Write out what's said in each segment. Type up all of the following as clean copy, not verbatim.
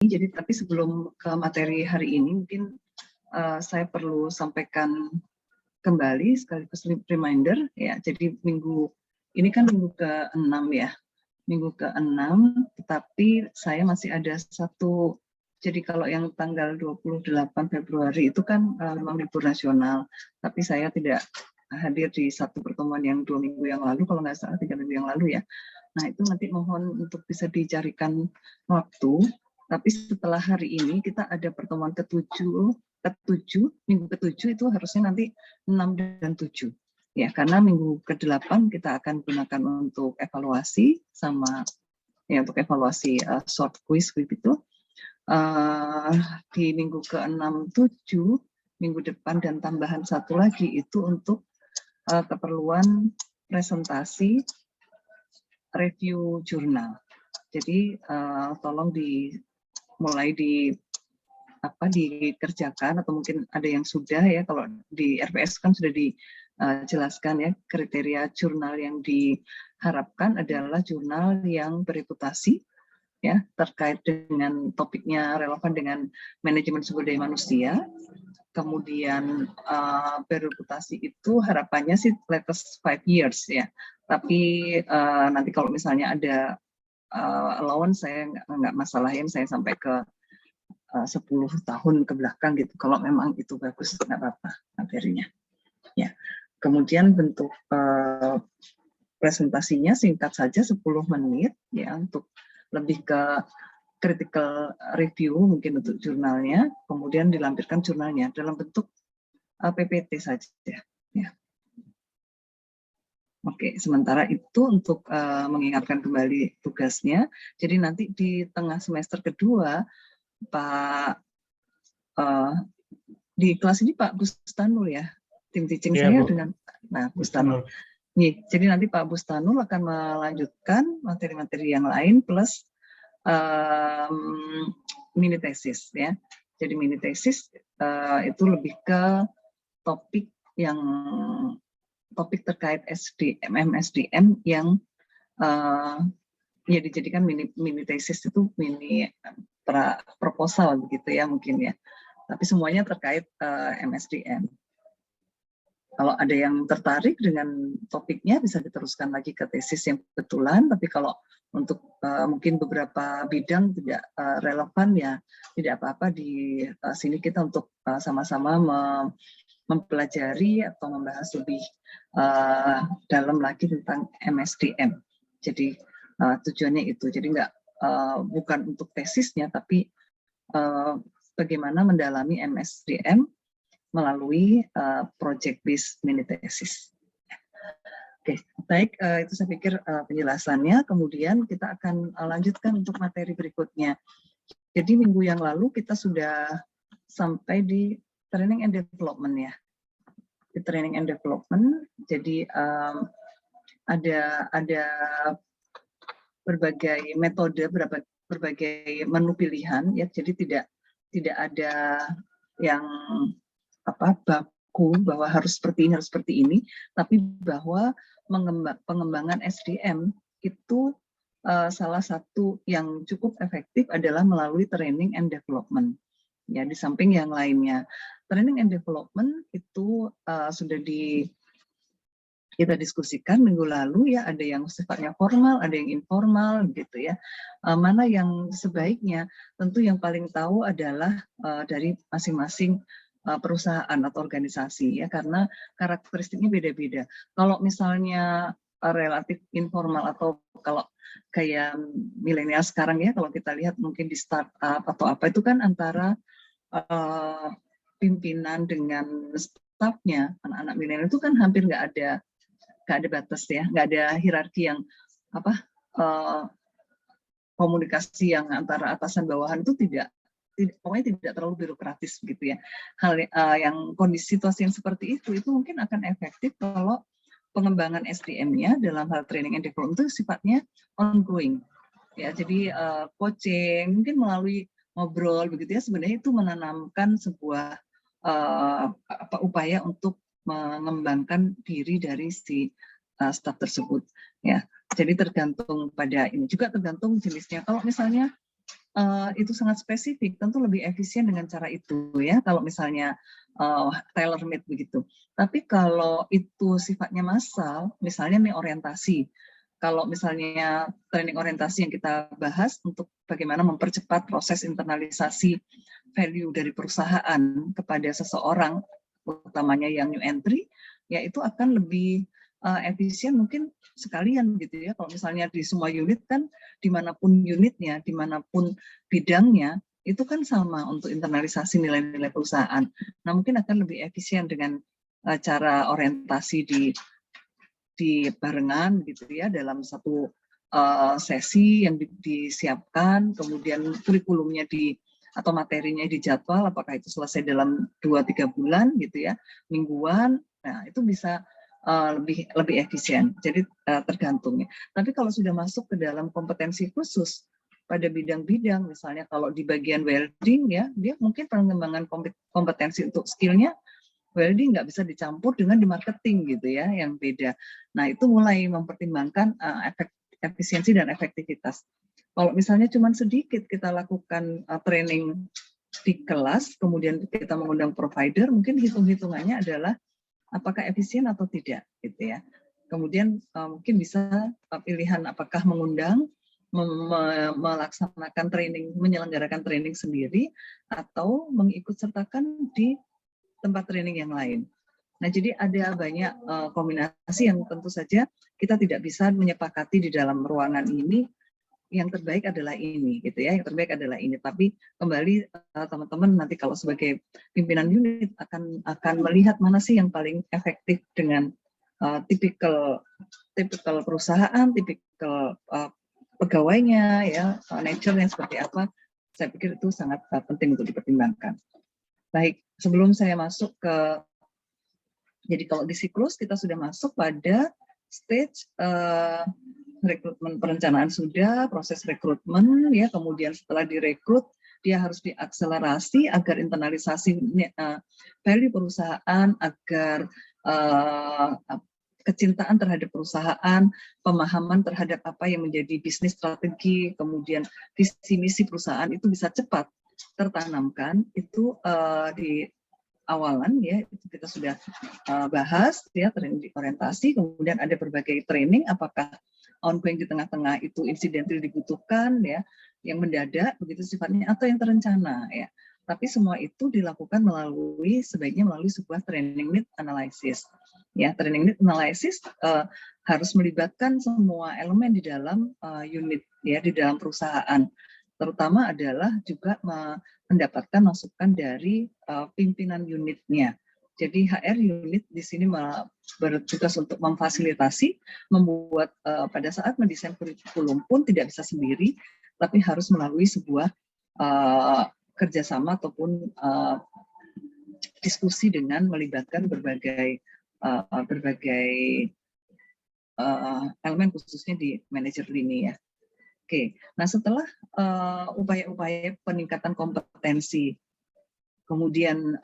Jadi tapi sebelum ke materi hari ini mungkin saya perlu sampaikan kembali sekaligus reminder ya. Jadi minggu ini kan minggu ke-6 ya. Minggu ke-6, tetapi saya masih ada satu. Jadi kalau yang tanggal 28 Februari itu kan memang libur nasional, tapi saya tidak hadir di satu pertemuan yang 2 minggu yang lalu, kalau nggak salah 3 minggu yang lalu ya. Nah itu nanti mohon untuk bisa dicarikan waktu. Tapi setelah hari ini kita ada pertemuan ke-7, minggu ke-7 itu harusnya nanti 6 dan 7. Ya, karena minggu ke-8 kita akan gunakan untuk evaluasi sama ya untuk evaluasi short quiz itu. Di minggu ke-6, 7 minggu depan dan tambahan satu lagi itu untuk keperluan presentasi review jurnal. Jadi tolong mulai dikerjakan atau mungkin ada yang sudah ya, kalau di RPS kan sudah dijelaskan ya, kriteria jurnal yang diharapkan adalah jurnal yang bereputasi ya, terkait dengan topiknya relevan dengan manajemen sumber daya manusia. Kemudian bereputasi itu harapannya sih latest 5 years ya, tapi nanti kalau misalnya ada allowance saya nggak masalah ya, saya sampai ke 10 tahun ke belakang gitu, kalau memang itu bagus nggak apa-apa materinya ya. Kemudian bentuk presentasinya singkat saja 10 menit ya, untuk lebih ke critical review mungkin untuk jurnalnya, kemudian dilampirkan jurnalnya dalam bentuk PPT saja ya. Oke, sementara itu untuk mengingatkan kembali tugasnya. Jadi nanti di tengah semester kedua Pak di kelas ini Pak Bustanul ya, tim teaching saya Bu. Dengan Bustanul. Nih, jadi nanti Pak Bustanul akan melanjutkan materi-materi yang lain plus mini tesis ya. Jadi mini tesis itu lebih ke topik terkait MSDM yang ya dijadikan mini tesis itu mini proposal begitu ya mungkin ya. Tapi semuanya terkait MSDM. Kalau ada yang tertarik dengan topiknya bisa diteruskan lagi ke tesis yang kebetulan, tapi kalau untuk mungkin beberapa bidang tidak relevan ya tidak apa-apa, di sini kita untuk sama-sama mempelajari atau membahas lebih dalam lagi tentang MSDM. Jadi tujuannya itu, jadi bukan untuk tesisnya, tapi bagaimana mendalami MSDM melalui project based mini tesis. Oke, baik, itu saya pikir penjelasannya. Kemudian kita akan lanjutkan untuk materi berikutnya. Jadi minggu yang lalu kita sudah sampai di training and development ya. Di training and development, jadi ada berbagai metode, berbagai menu pilihan ya. Jadi tidak ada yang baku bahwa harus seperti ini, tapi bahwa pengembangan SDM itu salah satu yang cukup efektif adalah melalui training and development. Ya, di samping yang lainnya, training and development itu sudah kita diskusikan minggu lalu ya, ada yang sifatnya formal, ada yang informal gitu ya. Mana yang sebaiknya, tentu yang paling tahu adalah dari masing-masing perusahaan atau organisasi ya, karena karakteristiknya beda-beda. Kalau misalnya relatif informal atau kalau kayak milenial sekarang ya, kalau kita lihat mungkin di startup atau apa itu kan antara pimpinan dengan staffnya, anak-anak milenial itu kan hampir nggak ada batas ya, nggak ada hierarki yang komunikasi yang antara atasan bawahan itu pokoknya tidak terlalu birokratis begitu ya. Hal yang kondisi situasi yang seperti itu mungkin akan efektif kalau pengembangan SDM-nya dalam hal training and development itu sifatnya ongoing ya. Jadi coaching mungkin melalui ngobrol begitu ya, sebenarnya itu menanamkan sebuah upaya untuk mengembangkan diri dari si staf tersebut ya. Jadi tergantung pada ini, juga tergantung jenisnya. Kalau misalnya itu sangat spesifik, tentu lebih efisien dengan cara itu ya. Kalau misalnya tailor made begitu. Tapi kalau itu sifatnya massal, misalnya nih orientasi. Kalau misalnya training orientasi yang kita bahas untuk bagaimana mempercepat proses internalisasi value dari perusahaan kepada seseorang, utamanya yang new entry, ya itu akan lebih efisien mungkin sekalian gitu ya. Kalau misalnya di semua unit kan, dimanapun unitnya, dimanapun bidangnya, itu kan sama untuk internalisasi nilai-nilai perusahaan. Nah mungkin akan lebih efisien dengan cara orientasi di barengan gitu ya, dalam satu sesi yang disiapkan, kemudian kurikulumnya atau materinya dijadwal, apakah itu selesai dalam 2-3 bulan gitu ya, mingguan. Nah itu bisa lebih efisien. Jadi tergantung ya. Tapi kalau sudah masuk ke dalam kompetensi khusus pada bidang-bidang, misalnya kalau di bagian welding ya, dia mungkin pengembangan kompetensi untuk skillnya welding nggak bisa dicampur dengan di marketing gitu ya, yang beda. Nah itu mulai mempertimbangkan efisiensi dan efektivitas. Kalau misalnya cuma sedikit kita lakukan training di kelas, kemudian kita mengundang provider, mungkin hitung-hitungannya adalah apakah efisien atau tidak gitu ya. Kemudian mungkin bisa pilihan apakah mengundang, melaksanakan training, menyelenggarakan training sendiri, atau mengikut sertakan di tempat training yang lain. Nah, jadi ada banyak kombinasi yang tentu saja kita tidak bisa menyepakati di dalam ruangan ini yang terbaik adalah ini gitu ya, yang terbaik adalah ini. Tapi kembali teman-teman nanti kalau sebagai pimpinan unit akan melihat mana sih yang paling efektif dengan tipikal perusahaan, tipikal pegawainya ya, nature-nya seperti apa. Saya pikir itu sangat penting untuk dipertimbangkan. Baik, sebelum saya masuk ke, jadi kalau di siklus kita sudah masuk pada stage rekrutmen, perencanaan sudah, proses rekrutmen ya, kemudian setelah direkrut dia harus diakselerasi agar internalisasi value perusahaan, agar kecintaan terhadap perusahaan, pemahaman terhadap apa yang menjadi bisnis strategi, kemudian visi misi perusahaan itu bisa cepat tertanamkan. Itu di awalan ya, itu kita sudah bahas ya, training orientasi, kemudian ada berbagai training, apakah ongoing di tengah-tengah itu insidental dibutuhkan ya, yang mendadak begitu sifatnya atau yang terencana ya. Tapi semua itu dilakukan sebaiknya melalui sebuah training need analysis. Ya, training need analysis harus melibatkan semua elemen di dalam unit ya, di dalam perusahaan. Terutama adalah juga mendapatkan masukan dari pimpinan unitnya. Jadi HR unit di sini bertugas untuk memfasilitasi, membuat pada saat mendesain kurikulum pun tidak bisa sendiri, tapi harus melalui sebuah kerjasama ataupun diskusi dengan melibatkan berbagai elemen, khususnya di manajer lini ya. Oke, nah setelah upaya-upaya peningkatan kompetensi, kemudian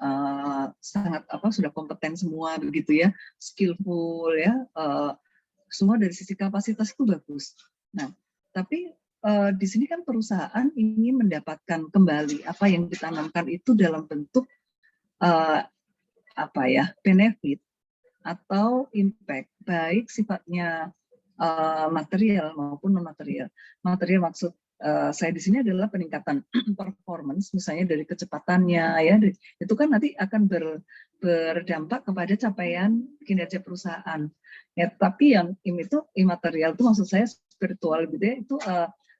sangat sudah kompeten semua begitu ya, skillful ya, semua dari sisi kapasitas itu bagus. Nah, tapi di sini kan perusahaan ingin mendapatkan kembali apa yang ditanamkan itu dalam bentuk benefit atau impact, baik sifatnya material maupun non material. Material maksud saya di sini adalah peningkatan performance, misalnya dari kecepatannya ya, itu kan nanti akan berdampak kepada capaian kinerja perusahaan. Ya, tapi yang itu imaterial itu maksud saya spiritual gitu ya, itu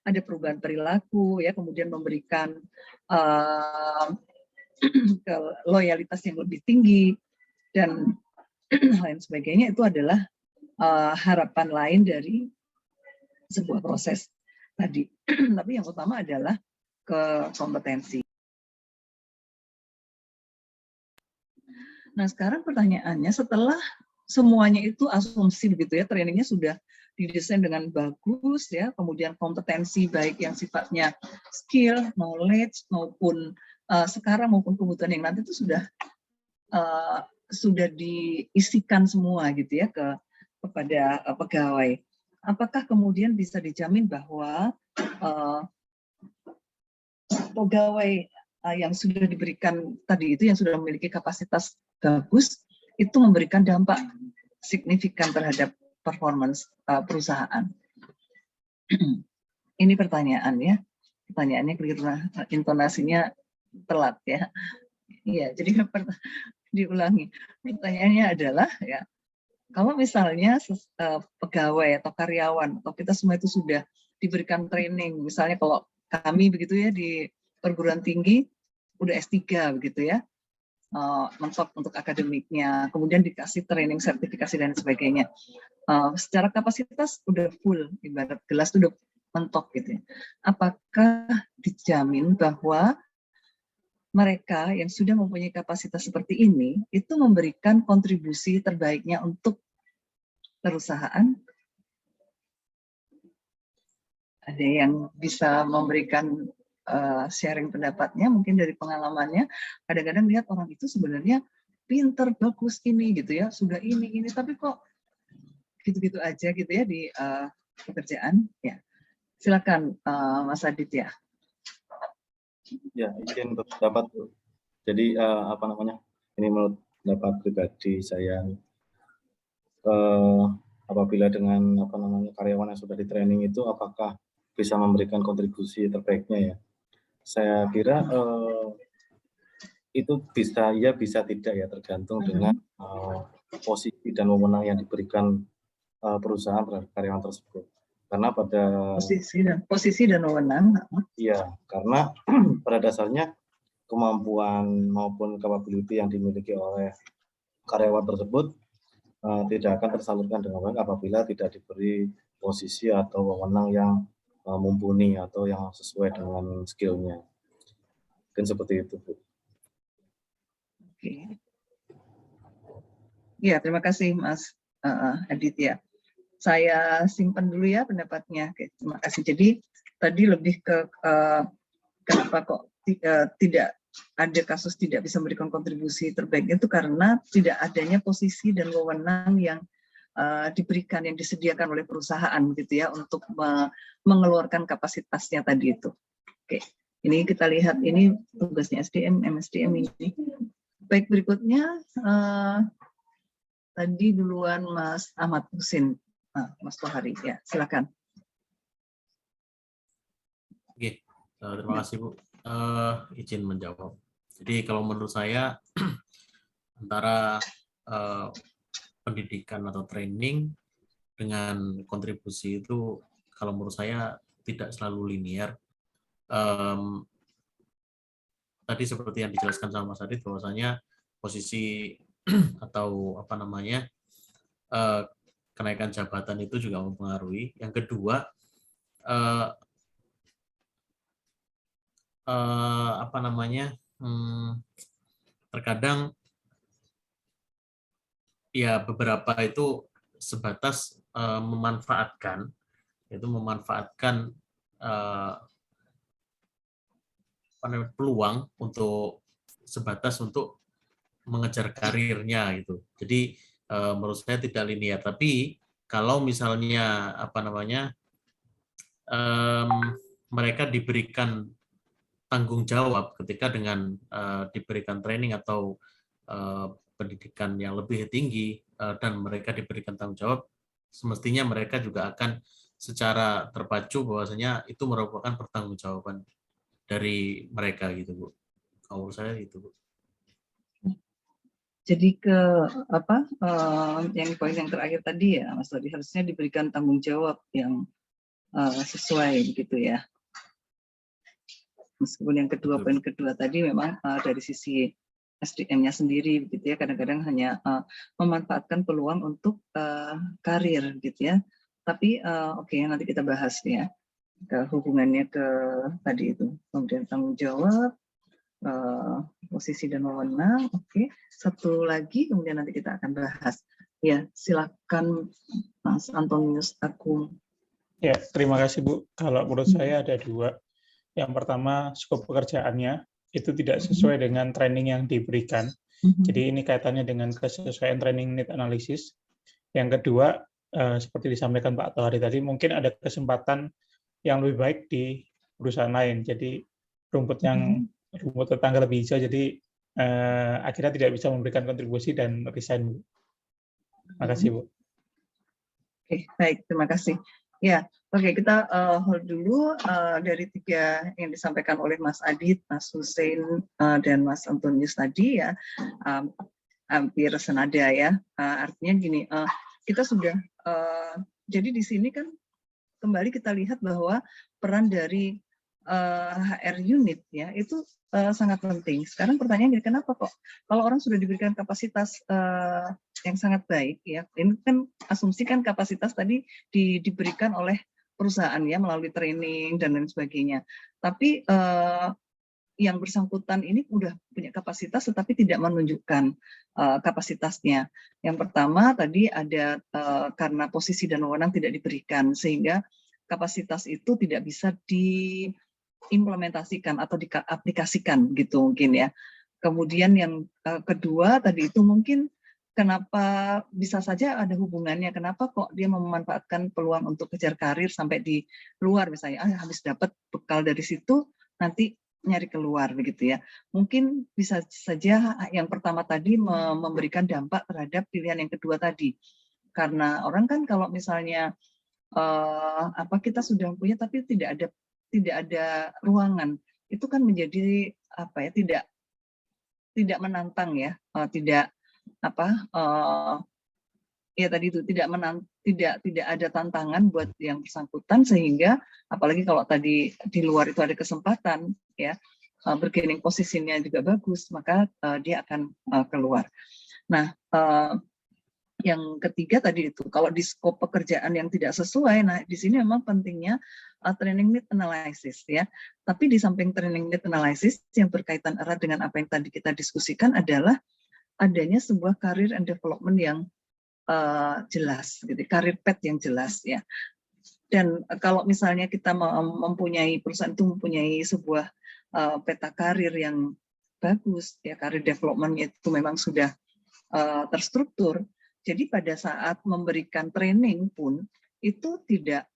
ada perubahan perilaku ya, kemudian memberikan loyalitas yang lebih tinggi dan lain sebagainya. Itu adalah harapan lain dari sebuah proses tadi. Tapi yang utama adalah kompetensi. Nah, sekarang pertanyaannya, setelah semuanya itu asumsi begitu ya, trainingnya sudah didesain dengan bagus ya, kemudian kompetensi baik yang sifatnya skill, knowledge maupun sekarang maupun kebutuhan yang nanti itu sudah diisikan semua gitu ya kepada pegawai. Apakah kemudian bisa dijamin bahwa pegawai yang sudah diberikan tadi itu, yang sudah memiliki kapasitas bagus, itu memberikan dampak signifikan terhadap performance perusahaan. Ini pertanyaan ya, pertanyaannya keliru, intonasinya telat ya. Iya, jadi diulangi. Pertanyaannya adalah ya, kalau misalnya pegawai atau karyawan atau kita semua itu sudah diberikan training, misalnya kalau kami begitu ya di perguruan tinggi udah S3 begitu ya, mentok untuk akademiknya, kemudian dikasih training sertifikasi dan sebagainya. Secara kapasitas udah full, ibarat gelas udah mentok gitu ya. Apakah dijamin bahwa mereka yang sudah mempunyai kapasitas seperti ini itu memberikan kontribusi terbaiknya untuk perusahaan? Ada yang bisa memberikan sharing pendapatnya, mungkin dari pengalamannya. Kadang-kadang lihat orang itu sebenarnya pinter, bagus ini gitu ya, sudah ini, tapi kok gitu-gitu aja gitu ya di pekerjaan. Ya, silakan Mas Adit ya. Ya, izin untuk pendapat. Jadi apa namanya? Ini menurut pendapat pribadi saya, apabila dengan apa namanya karyawan yang sudah di training itu apakah bisa memberikan kontribusi terbaiknya ya? Saya kira itu bisa ya bisa tidak ya, tergantung dengan posisi dan wewenang yang diberikan perusahaan terhadap karyawan tersebut. Karena pada posisi dan wewenang. Iya, karena pada dasarnya kemampuan maupun capability yang dimiliki oleh karyawan tersebut tidak akan tersalurkan dengan baik apabila tidak diberi posisi atau wewenang yang mumpuni atau yang sesuai dengan skill-nya. Mungkin seperti itu, Bu. Oke. Ya, terima kasih Mas Adit ya. Saya simpan dulu ya pendapatnya. Oke, terima kasih. Jadi tadi lebih ke kenapa kok tidak ada kasus tidak bisa memberikan kontribusi terbaik itu karena tidak adanya posisi dan wewenang yang diberikan, yang disediakan oleh perusahaan gitu ya untuk mengeluarkan kapasitasnya tadi itu. Oke, ini kita lihat ini tugasnya SDM, MSDM ini. Baik, berikutnya tadi duluan Mas Ahmad Husin. Mas Tohari, ya silakan. Oke, terima kasih Bu. Izin menjawab. Jadi kalau menurut saya antara pendidikan atau training dengan kontribusi itu kalau menurut saya tidak selalu linear. Tadi seperti yang dijelaskan sama Mas Adit bahwasanya posisi atau apa namanya kenaikan jabatan itu juga mempengaruhi. Yang kedua, apa namanya, terkadang ya beberapa itu sebatas memanfaatkan peluang untuk sebatas untuk mengejar karirnya gitu. Jadi menurut saya tidak linear. Tapi kalau misalnya apa namanya mereka diberikan tanggung jawab ketika dengan diberikan training atau pendidikan yang lebih tinggi dan mereka diberikan tanggung jawab, semestinya mereka juga akan secara terpacu bahwasanya itu merupakan pertanggungjawaban dari mereka gitu Bu. Kalau saya itu Bu. Jadi ke apa yang poin yang terakhir tadi ya Mas Todi, harusnya diberikan tanggung jawab yang sesuai gitu ya. Meskipun yang kedua, poin kedua tadi memang dari sisi SDM-nya sendiri gitu ya, kadang-kadang hanya memanfaatkan peluang untuk karir gitu ya. Tapi oke, nanti kita bahas ya ke hubungannya ke tadi itu, kemudian tanggung jawab, posisi dan wewenang. Oke, satu lagi kemudian nanti kita akan bahas. Ya, silakan Mas Antonius Agung. Ya, terima kasih Bu. Kalau menurut saya ada dua. Yang pertama, skop pekerjaannya itu tidak sesuai dengan training yang diberikan. Jadi ini kaitannya dengan kesesuaian training need analysis. Yang kedua, seperti disampaikan Pak Tohari tadi, mungkin ada kesempatan yang lebih baik di perusahaan lain. Jadi rumput tetangga lebih hijau, jadi akhirnya tidak bisa memberikan kontribusi dan resign, Bu. Makasih, Bu. Oke, baik, terima kasih. Ya, oke, kita hold dulu dari 3 yang disampaikan oleh Mas Adit, Mas Hussein, dan Mas Antonius tadi ya, hampir senada ya. Artinya gini, kita sudah, jadi di sini kan kembali kita lihat bahwa peran dari HR unit ya itu sangat penting. Sekarang pertanyaannya kenapa kok kalau orang sudah diberikan kapasitas yang sangat baik ya, ini kan asumsi kan kapasitas tadi diberikan oleh perusahaan ya melalui training dan lain sebagainya. Tapi yang bersangkutan ini udah punya kapasitas tetapi tidak menunjukkan kapasitasnya. Yang pertama tadi ada karena posisi dan wewenang tidak diberikan sehingga kapasitas itu tidak bisa diimplementasikan atau diaplikasikan gitu mungkin ya. Kemudian yang kedua tadi itu mungkin kenapa bisa saja ada hubungannya, kenapa kok dia memanfaatkan peluang untuk kejar karir sampai di luar misalnya, habis dapat bekal dari situ nanti nyari keluar begitu ya. Mungkin bisa saja yang pertama tadi memberikan dampak terhadap pilihan yang kedua tadi. Karena orang kan kalau misalnya kita sudah punya tapi tidak ada ruangan, itu kan menjadi tidak menantang ya, ya tadi itu tidak ada tantangan buat yang bersangkutan sehingga apalagi kalau tadi di luar itu ada kesempatan ya bergaining posisinya juga bagus maka dia akan keluar. Nah yang ketiga tadi itu kalau di skop pekerjaan yang tidak sesuai, nah di sini memang pentingnya training need analysis ya. Tapi di samping training need analysis yang berkaitan erat dengan apa yang tadi kita diskusikan adalah adanya sebuah career and development yang jelas, gitu, karir path yang jelas ya. Dan kalau misalnya kita mempunyai perusahaan itu mempunyai sebuah peta karir yang bagus, ya karir development itu memang sudah terstruktur. Jadi pada saat memberikan training pun itu tidak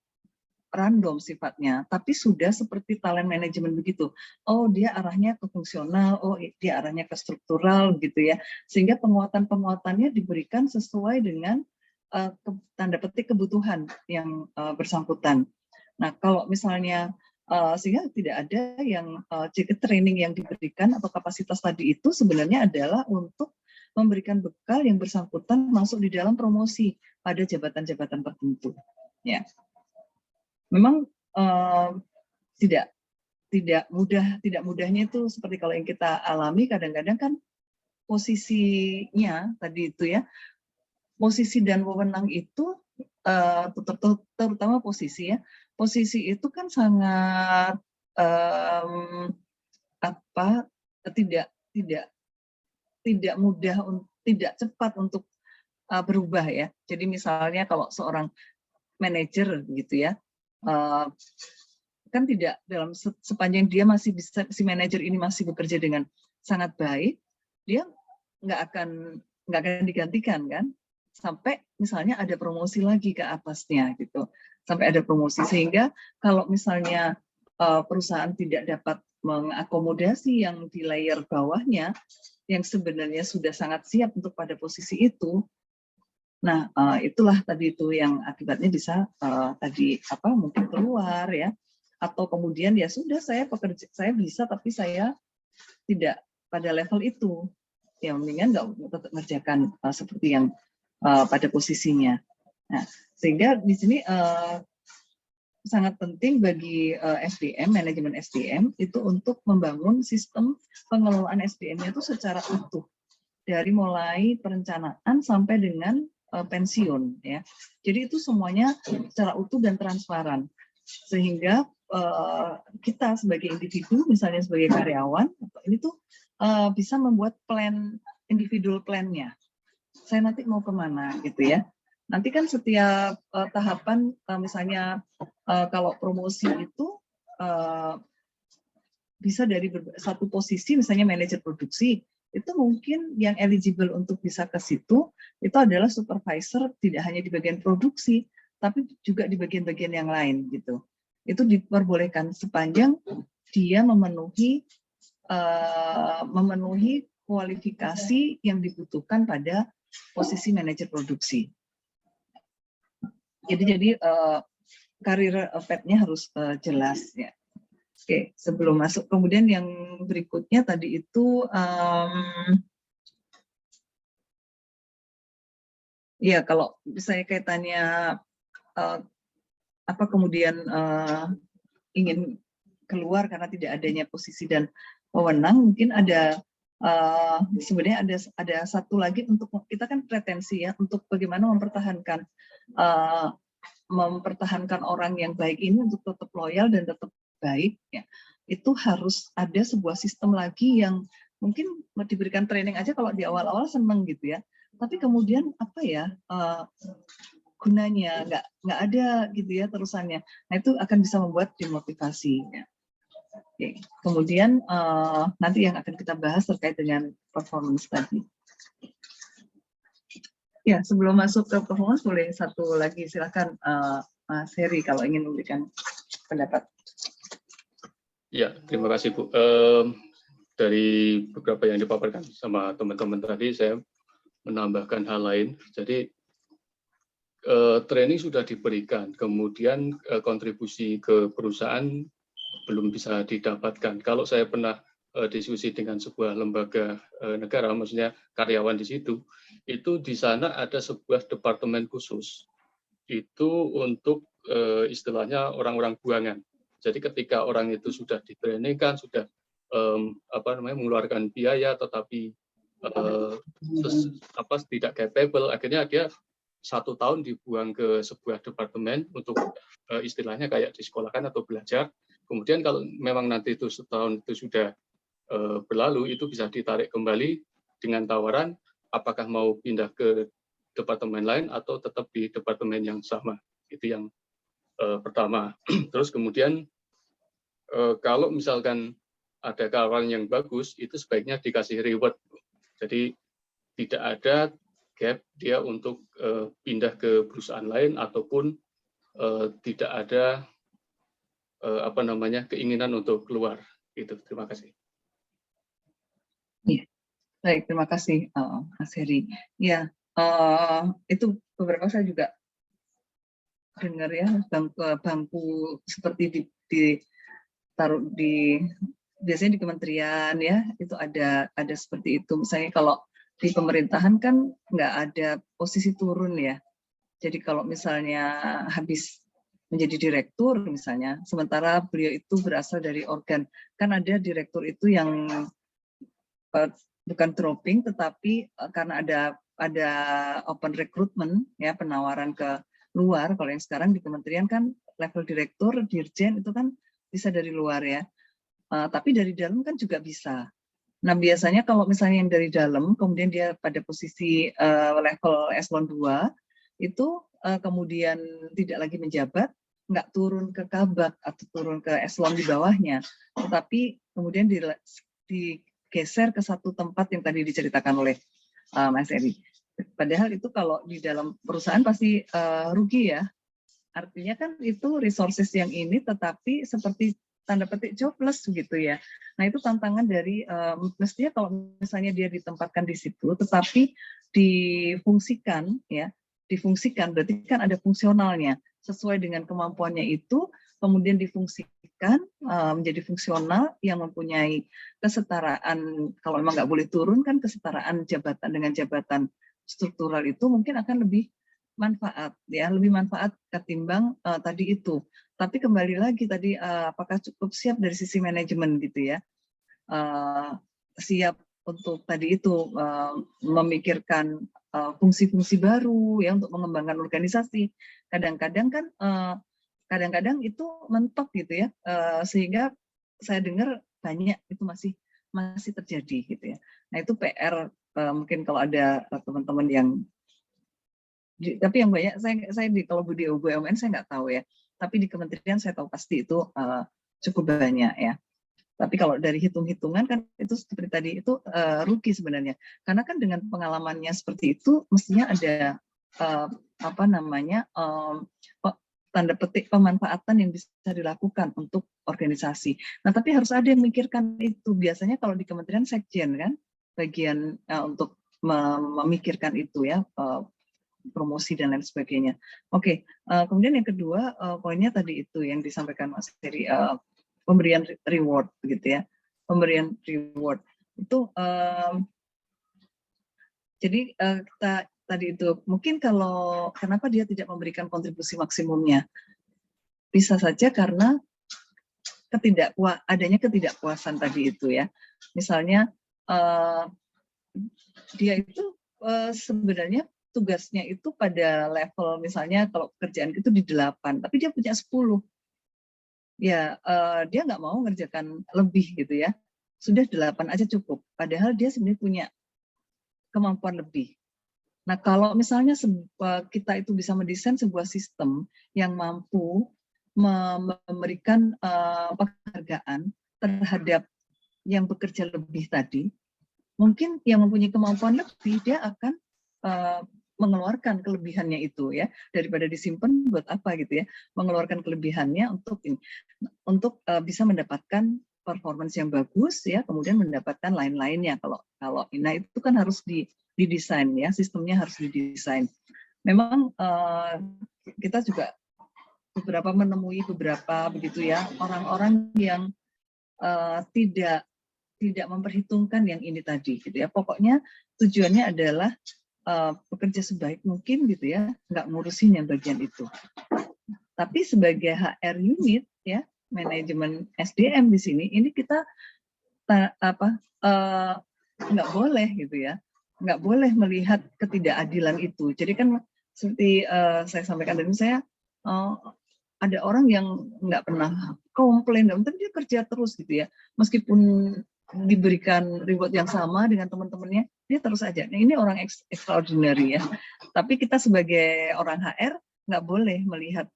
random sifatnya, tapi sudah seperti talent management begitu. Oh dia arahnya ke fungsional, oh dia arahnya ke struktural gitu ya. Sehingga penguatannya diberikan sesuai dengan tanda petik kebutuhan yang bersangkutan. Nah kalau misalnya sehingga tidak ada yang training yang diberikan atau kapasitas tadi itu sebenarnya adalah untuk memberikan bekal yang bersangkutan masuk di dalam promosi pada jabatan-jabatan tertentu. Ya. Memang tidak mudahnya itu seperti kalau yang kita alami kadang-kadang kan posisinya tadi itu ya, posisi dan wewenang itu terutama posisi ya, posisi itu kan sangat tidak mudah, tidak cepat untuk berubah ya. Jadi misalnya kalau seorang manajer gitu ya, kan tidak dalam sepanjang dia masih bisa, si manajer ini masih bekerja dengan sangat baik, dia nggak akan digantikan kan, sampai misalnya ada promosi lagi ke atasnya gitu, sampai ada promosi. Sehingga kalau misalnya perusahaan tidak dapat mengakomodasi yang di layer bawahnya yang sebenarnya sudah sangat siap untuk pada posisi itu, nah itulah tadi itu yang akibatnya bisa mungkin keluar ya, atau kemudian ya sudah saya bisa tapi saya tidak pada level itu, ya mendingan nggak tetap mengerjakan seperti yang pada posisinya. Nah sehingga di sini sangat penting bagi SDM, manajemen SDM itu untuk membangun sistem pengelolaan SDM-nya itu secara utuh dari mulai perencanaan sampai dengan pensiun ya. Jadi itu semuanya secara utuh dan transparan sehingga kita sebagai individu misalnya sebagai karyawan ini tuh bisa membuat plan, individual plan-nya. Saya nanti mau kemana gitu ya. Nanti kan setiap tahapan misalnya kalau promosi itu bisa dari satu posisi misalnya manajer produksi itu mungkin yang eligible untuk bisa ke situ itu adalah supervisor tidak hanya di bagian produksi tapi juga di bagian-bagian yang lain gitu. Itu diperbolehkan sepanjang dia memenuhi kualifikasi yang dibutuhkan pada posisi manajer produksi. Jadi karir path-nya harus jelas ya. Oke, sebelum masuk, kemudian yang berikutnya tadi itu ya kalau misalnya kaitannya apa kemudian ingin keluar karena tidak adanya posisi dan wewenang, mungkin ada sebenarnya ada satu lagi untuk kita kan pretensi ya untuk bagaimana mempertahankan orang yang baik ini untuk tetap loyal dan tetap baik ya, itu harus ada sebuah sistem lagi yang mungkin diberikan training aja kalau di awal-awal seneng gitu ya, tapi kemudian apa ya gunanya nggak ada gitu ya terusannya. Nah itu akan bisa membuat demotivasi ya. Oke. Kemudian nanti yang akan kita bahas terkait dengan performance tadi. Ya, sebelum masuk ke performance boleh satu lagi silakan Mas Heri kalau ingin memberikan pendapat. Ya, terima kasih Bu. Dari beberapa yang dipaparkan sama teman-teman tadi, saya menambahkan hal lain. Jadi training sudah diberikan, kemudian kontribusi ke perusahaan belum bisa didapatkan. Kalau saya pernah diskusi dengan sebuah lembaga negara, maksudnya karyawan di situ, itu di sana ada sebuah departemen khusus. Itu untuk istilahnya orang-orang buangan. Jadi ketika orang itu sudah ditrainingkan, sudah mengeluarkan biaya, tetapi tidak capable, akhirnya dia 1 tahun dibuang ke sebuah departemen untuk istilahnya kayak disekolahkan atau belajar. Kemudian kalau memang nanti itu setahun itu sudah berlalu, itu bisa ditarik kembali dengan tawaran apakah mau pindah ke departemen lain atau tetap di departemen yang sama. Itu yang pertama. Terus kemudian kalau misalkan ada karyawan yang bagus, itu sebaiknya dikasih reward. Jadi tidak ada gap dia untuk pindah ke perusahaan lain ataupun tidak ada keinginan untuk keluar. Itu. Terima kasih. Ya, baik, terima kasih Mas Heri. Ya, itu beberapa saya juga dengar ya bangku seperti ditaruh di biasanya di kementerian ya, itu ada seperti itu. Misalnya kalau di pemerintahan kan nggak ada posisi turun ya. Jadi kalau misalnya habis menjadi direktur misalnya, sementara beliau itu berasal dari organ, kan ada direktur itu yang bukan dropping, tetapi karena ada open recruitment ya, penawaran ke luar. Kalau yang sekarang di kementerian kan level direktur, dirjen itu kan bisa dari luar ya. Tapi dari dalam kan juga bisa. Nah biasanya kalau misalnya yang dari dalam, kemudian dia pada posisi level eselon 2, itu kemudian tidak lagi menjabat, nggak turun ke kabak atau turun ke eselon di bawahnya, tetapi kemudian digeser ke satu tempat yang tadi diceritakan oleh Mas Eri. Padahal itu kalau di dalam perusahaan pasti rugi ya. Artinya kan itu resources yang ini tetapi seperti tanda petik jobless gitu ya. Nah itu tantangan dari mestinya kalau misalnya dia ditempatkan di situ, tetapi difungsikan berarti kan ada fungsionalnya sesuai dengan kemampuannya itu, kemudian difungsikan menjadi fungsional yang mempunyai kesetaraan. Kalau memang nggak boleh turun kan kesetaraan jabatan dengan jabatan struktural itu mungkin akan lebih manfaat ya, lebih manfaat ketimbang tadi itu. Tapi kembali lagi tadi apakah cukup siap dari sisi manajemen gitu ya, siap untuk tadi itu memikirkan fungsi-fungsi baru ya untuk mengembangkan organisasi. Kadang-kadang kan kadang-kadang itu mentok gitu ya, sehingga saya dengar banyak itu masih terjadi gitu ya. Nah itu PR mungkin kalau ada teman-teman yang tapi yang banyak saya kalau di BUMN saya nggak tahu ya, tapi di kementerian saya tahu pasti itu cukup banyak ya. Tapi kalau dari hitung-hitungan kan itu seperti tadi itu rugi sebenarnya, karena kan dengan pengalamannya seperti itu mestinya ada tanda petik pemanfaatan yang bisa dilakukan untuk organisasi. Nah, tapi harus ada yang memikirkan itu. Biasanya kalau di Kementerian Sekjen kan, bagian untuk memikirkan itu ya, promosi dan lain sebagainya. Oke, kemudian yang kedua poinnya tadi itu yang disampaikan Mas Heri, pemberian reward gitu ya, pemberian reward itu. Jadi kita tadi itu mungkin kalau kenapa dia tidak memberikan kontribusi maksimumnya, bisa saja karena adanya ketidakpuasan tadi itu ya. Misalnya dia itu sebenarnya tugasnya itu pada level misalnya kalau pekerjaan itu di 8, tapi dia punya 10. Ya dia nggak mau ngerjakan lebih gitu ya. Sudah 8 aja cukup. Padahal dia sebenarnya punya kemampuan lebih. Nah, kalau misalnya kita itu bisa mendesain sebuah sistem yang mampu memberikan penghargaan terhadap yang bekerja lebih tadi, mungkin yang mempunyai kemampuan lebih dia akan mengeluarkan kelebihannya itu ya, daripada disimpan buat apa gitu ya, mengeluarkan kelebihannya untuk bisa mendapatkan performance yang bagus ya, kemudian mendapatkan lain-lainnya. Kalau nah itu kan harus didesain ya, sistemnya harus didesain. Memang kita juga menemui beberapa begitu ya orang-orang yang tidak memperhitungkan yang ini tadi gitu ya. Pokoknya tujuannya adalah bekerja sebaik mungkin gitu ya, nggak ngurusin yang bagian itu. Tapi sebagai HR unit ya, manajemen SDM di sini, ini kita nggak boleh gitu ya, nggak boleh melihat ketidakadilan itu. Jadi kan seperti saya sampaikan tadi, saya ada orang yang nggak pernah komplain, tapi dia kerja terus gitu ya, meskipun diberikan reward yang sama dengan teman-temannya, dia terus aja. Nah, ini orang extraordinary ya. Tapi kita sebagai orang HR nggak boleh melihat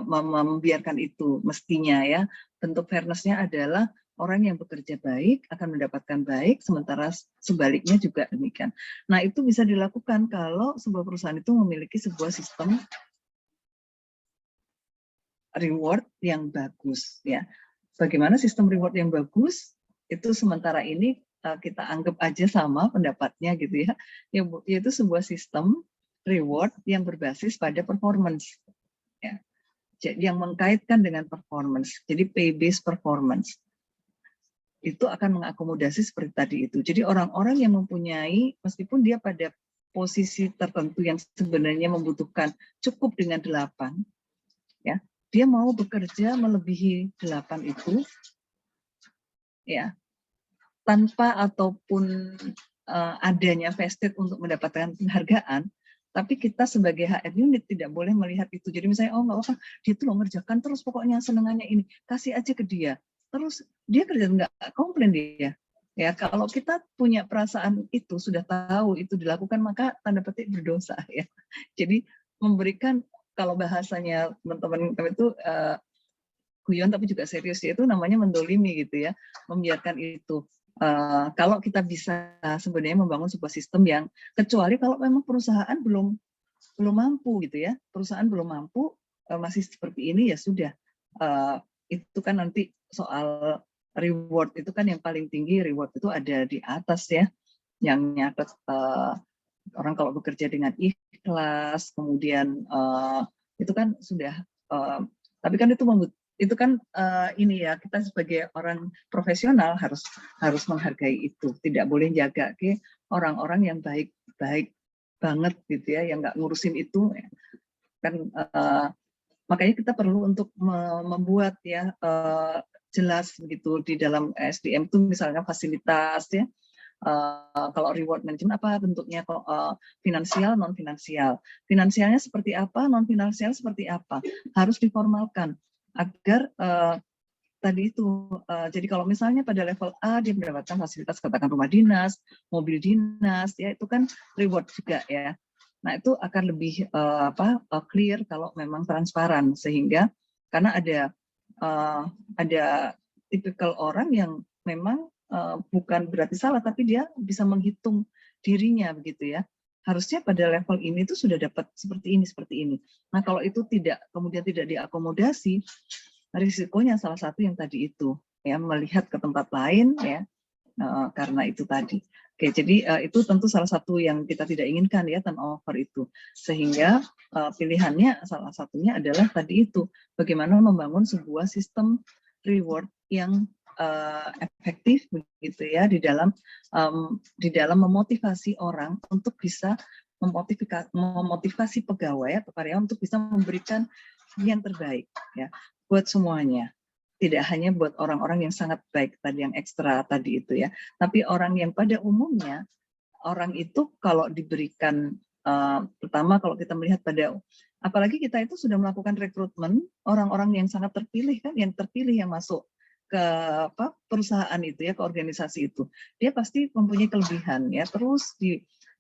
membiarkan itu, mestinya ya. Bentuk fairness-nya adalah orang yang bekerja baik akan mendapatkan baik, sementara sebaliknya juga demikian. Nah, itu bisa dilakukan kalau sebuah perusahaan itu memiliki sebuah sistem reward yang bagus ya. Bagaimana sistem reward yang bagus? Itu sementara ini kita anggap aja sama pendapatnya gitu ya. Yaitu sebuah sistem reward yang berbasis pada performance ya. Yang mengkaitkan dengan performance. Jadi pay-based performance. Itu akan mengakomodasi seperti tadi itu. Jadi orang-orang yang mempunyai, meskipun dia pada posisi tertentu yang sebenarnya membutuhkan cukup dengan 8, ya, dia mau bekerja melebihi 8 itu, ya, tanpa ataupun adanya vested untuk mendapatkan penghargaan, tapi kita sebagai HR unit tidak boleh melihat itu. Jadi misalnya, oh nggak apa, dia tuh mengerjakan terus pokoknya senengannya ini, kasih aja ke dia. Terus dia kerja nggak komplain dia. Ya kalau kita punya perasaan itu, sudah tahu itu dilakukan, maka tanda petik berdosa ya. Jadi memberikan, kalau bahasanya teman-teman kami itu guyon tapi juga serius, itu namanya mendolimi gitu ya, membiarkan itu. Kalau kita bisa sebenarnya membangun sebuah sistem yang, kecuali kalau memang perusahaan belum mampu gitu ya, perusahaan belum mampu masih seperti ini, ya sudah, itu kan nanti soal reward itu kan yang paling tinggi, reward itu ada di atas ya, yang nyatet orang kalau bekerja dengan ikhlas, kemudian itu kan sudah, tapi kan itu kan ini ya, kita sebagai orang profesional harus menghargai itu, tidak boleh jaga ke orang-orang yang baik banget gitu ya, yang nggak ngurusin itu kan. Makanya kita perlu untuk membuat ya jelas begitu di dalam SDM itu, misalnya fasilitas ya. Kalau reward management apa bentuknya, finansial, non finansial. Finansialnya seperti apa, non finansial seperti apa, harus diformalkan agar tadi itu. Jadi kalau misalnya pada level A dia mendapatkan fasilitas, katakan rumah dinas, mobil dinas, ya itu kan reward juga ya. Nah itu akan lebih clear kalau memang transparan, sehingga karena ada tipikal orang yang memang bukan berarti salah, tapi dia bisa menghitung dirinya begitu ya, harusnya pada level ini tuh sudah dapat seperti ini. Nah, kalau itu kemudian tidak diakomodasi, risikonya salah satu yang tadi itu, ya, melihat ke tempat lain, ya, karena itu tadi. Oke, jadi itu tentu salah satu yang kita tidak inginkan, ya, turnover itu. Sehingga pilihannya salah satunya adalah tadi itu, bagaimana membangun sebuah sistem reward yang efektif begitu ya di dalam memotivasi orang untuk bisa memotivasi pegawai atau karyawan untuk bisa memberikan yang terbaik ya buat semuanya. Tidak hanya buat orang-orang yang sangat baik tadi, yang ekstra tadi itu ya, tapi orang yang pada umumnya, orang itu kalau diberikan pertama kalau kita melihat pada, apalagi kita itu sudah melakukan rekrutmen orang-orang yang sangat terpilih kan, yang terpilih yang masuk ke perusahaan itu ya, ke organisasi itu, dia pasti mempunyai kelebihan ya. Terus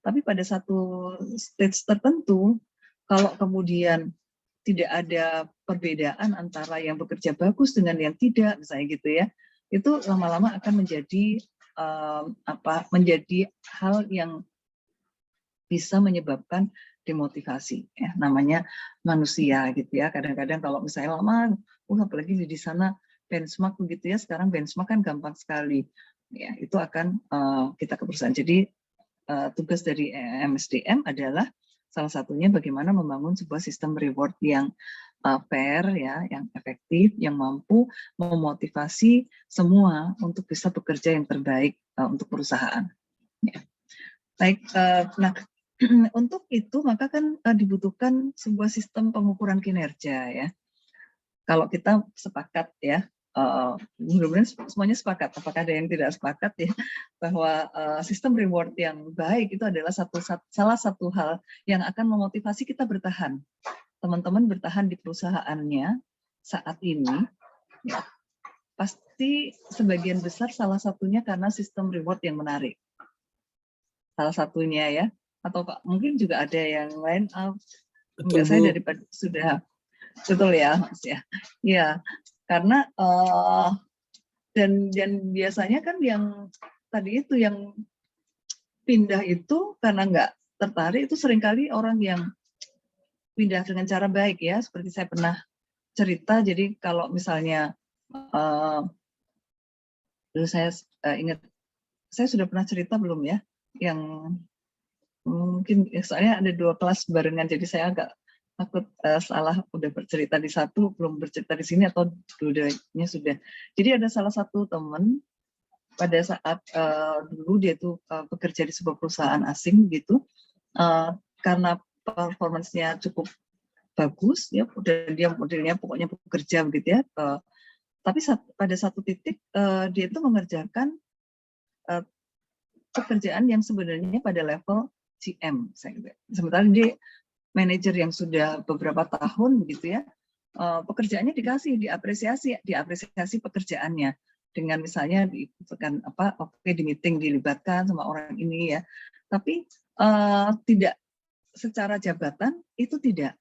tapi pada satu stage tertentu, kalau kemudian tidak ada perbedaan antara yang bekerja bagus dengan yang tidak, misalnya gitu ya, itu lama-lama akan menjadi menjadi hal yang bisa menyebabkan demotivasi ya, namanya manusia gitu ya. Kadang-kadang kalau misalnya lama, apalagi di sana benchmark begitu ya, sekarang benchmark kan gampang sekali ya, itu akan kita ke perusahaan. Jadi tugas dari MSDM adalah salah satunya bagaimana membangun sebuah sistem reward yang fair ya, yang efektif, yang mampu memotivasi semua untuk bisa bekerja yang terbaik untuk perusahaan ya. Baik, nah untuk itu maka kan dibutuhkan sebuah sistem pengukuran kinerja ya. Kalau kita sepakat ya, mudah-mudahan semuanya sepakat, apakah ada yang tidak sepakat ya, bahwa sistem reward yang baik itu adalah salah satu hal yang akan memotivasi kita bertahan. Teman-teman bertahan di perusahaannya saat ini, ya, pasti sebagian besar salah satunya karena sistem reward yang menarik. Salah satunya ya, atau mungkin juga ada yang lain, enggak, saya daripada sudah, betul ya Mas ya. Ya, karena dan biasanya kan yang tadi itu yang pindah itu karena nggak tertarik, itu seringkali orang yang pindah dengan cara baik ya, seperti saya pernah cerita. Jadi kalau misalnya dulu saya ingat, saya sudah pernah cerita belum ya, yang mungkin soalnya ada 2 kelas barengan, jadi saya agak takut salah, udah bercerita di satu belum bercerita di sini, atau dua-duanya sudah. Jadi ada salah satu teman pada saat dulu dia tuh bekerja di sebuah perusahaan asing gitu, karena performance-nya cukup bagus ya, dan dia modelnya pokoknya bekerja begitu ya, tapi pada satu titik dia itu mengerjakan pekerjaan yang sebenarnya pada level GM, sementara dia manajer yang sudah beberapa tahun begitu ya, pekerjaannya diapresiasi pekerjaannya dengan misalnya diikutkan oke, di meeting dilibatkan sama orang ini ya, tapi tidak secara jabatan itu tidak.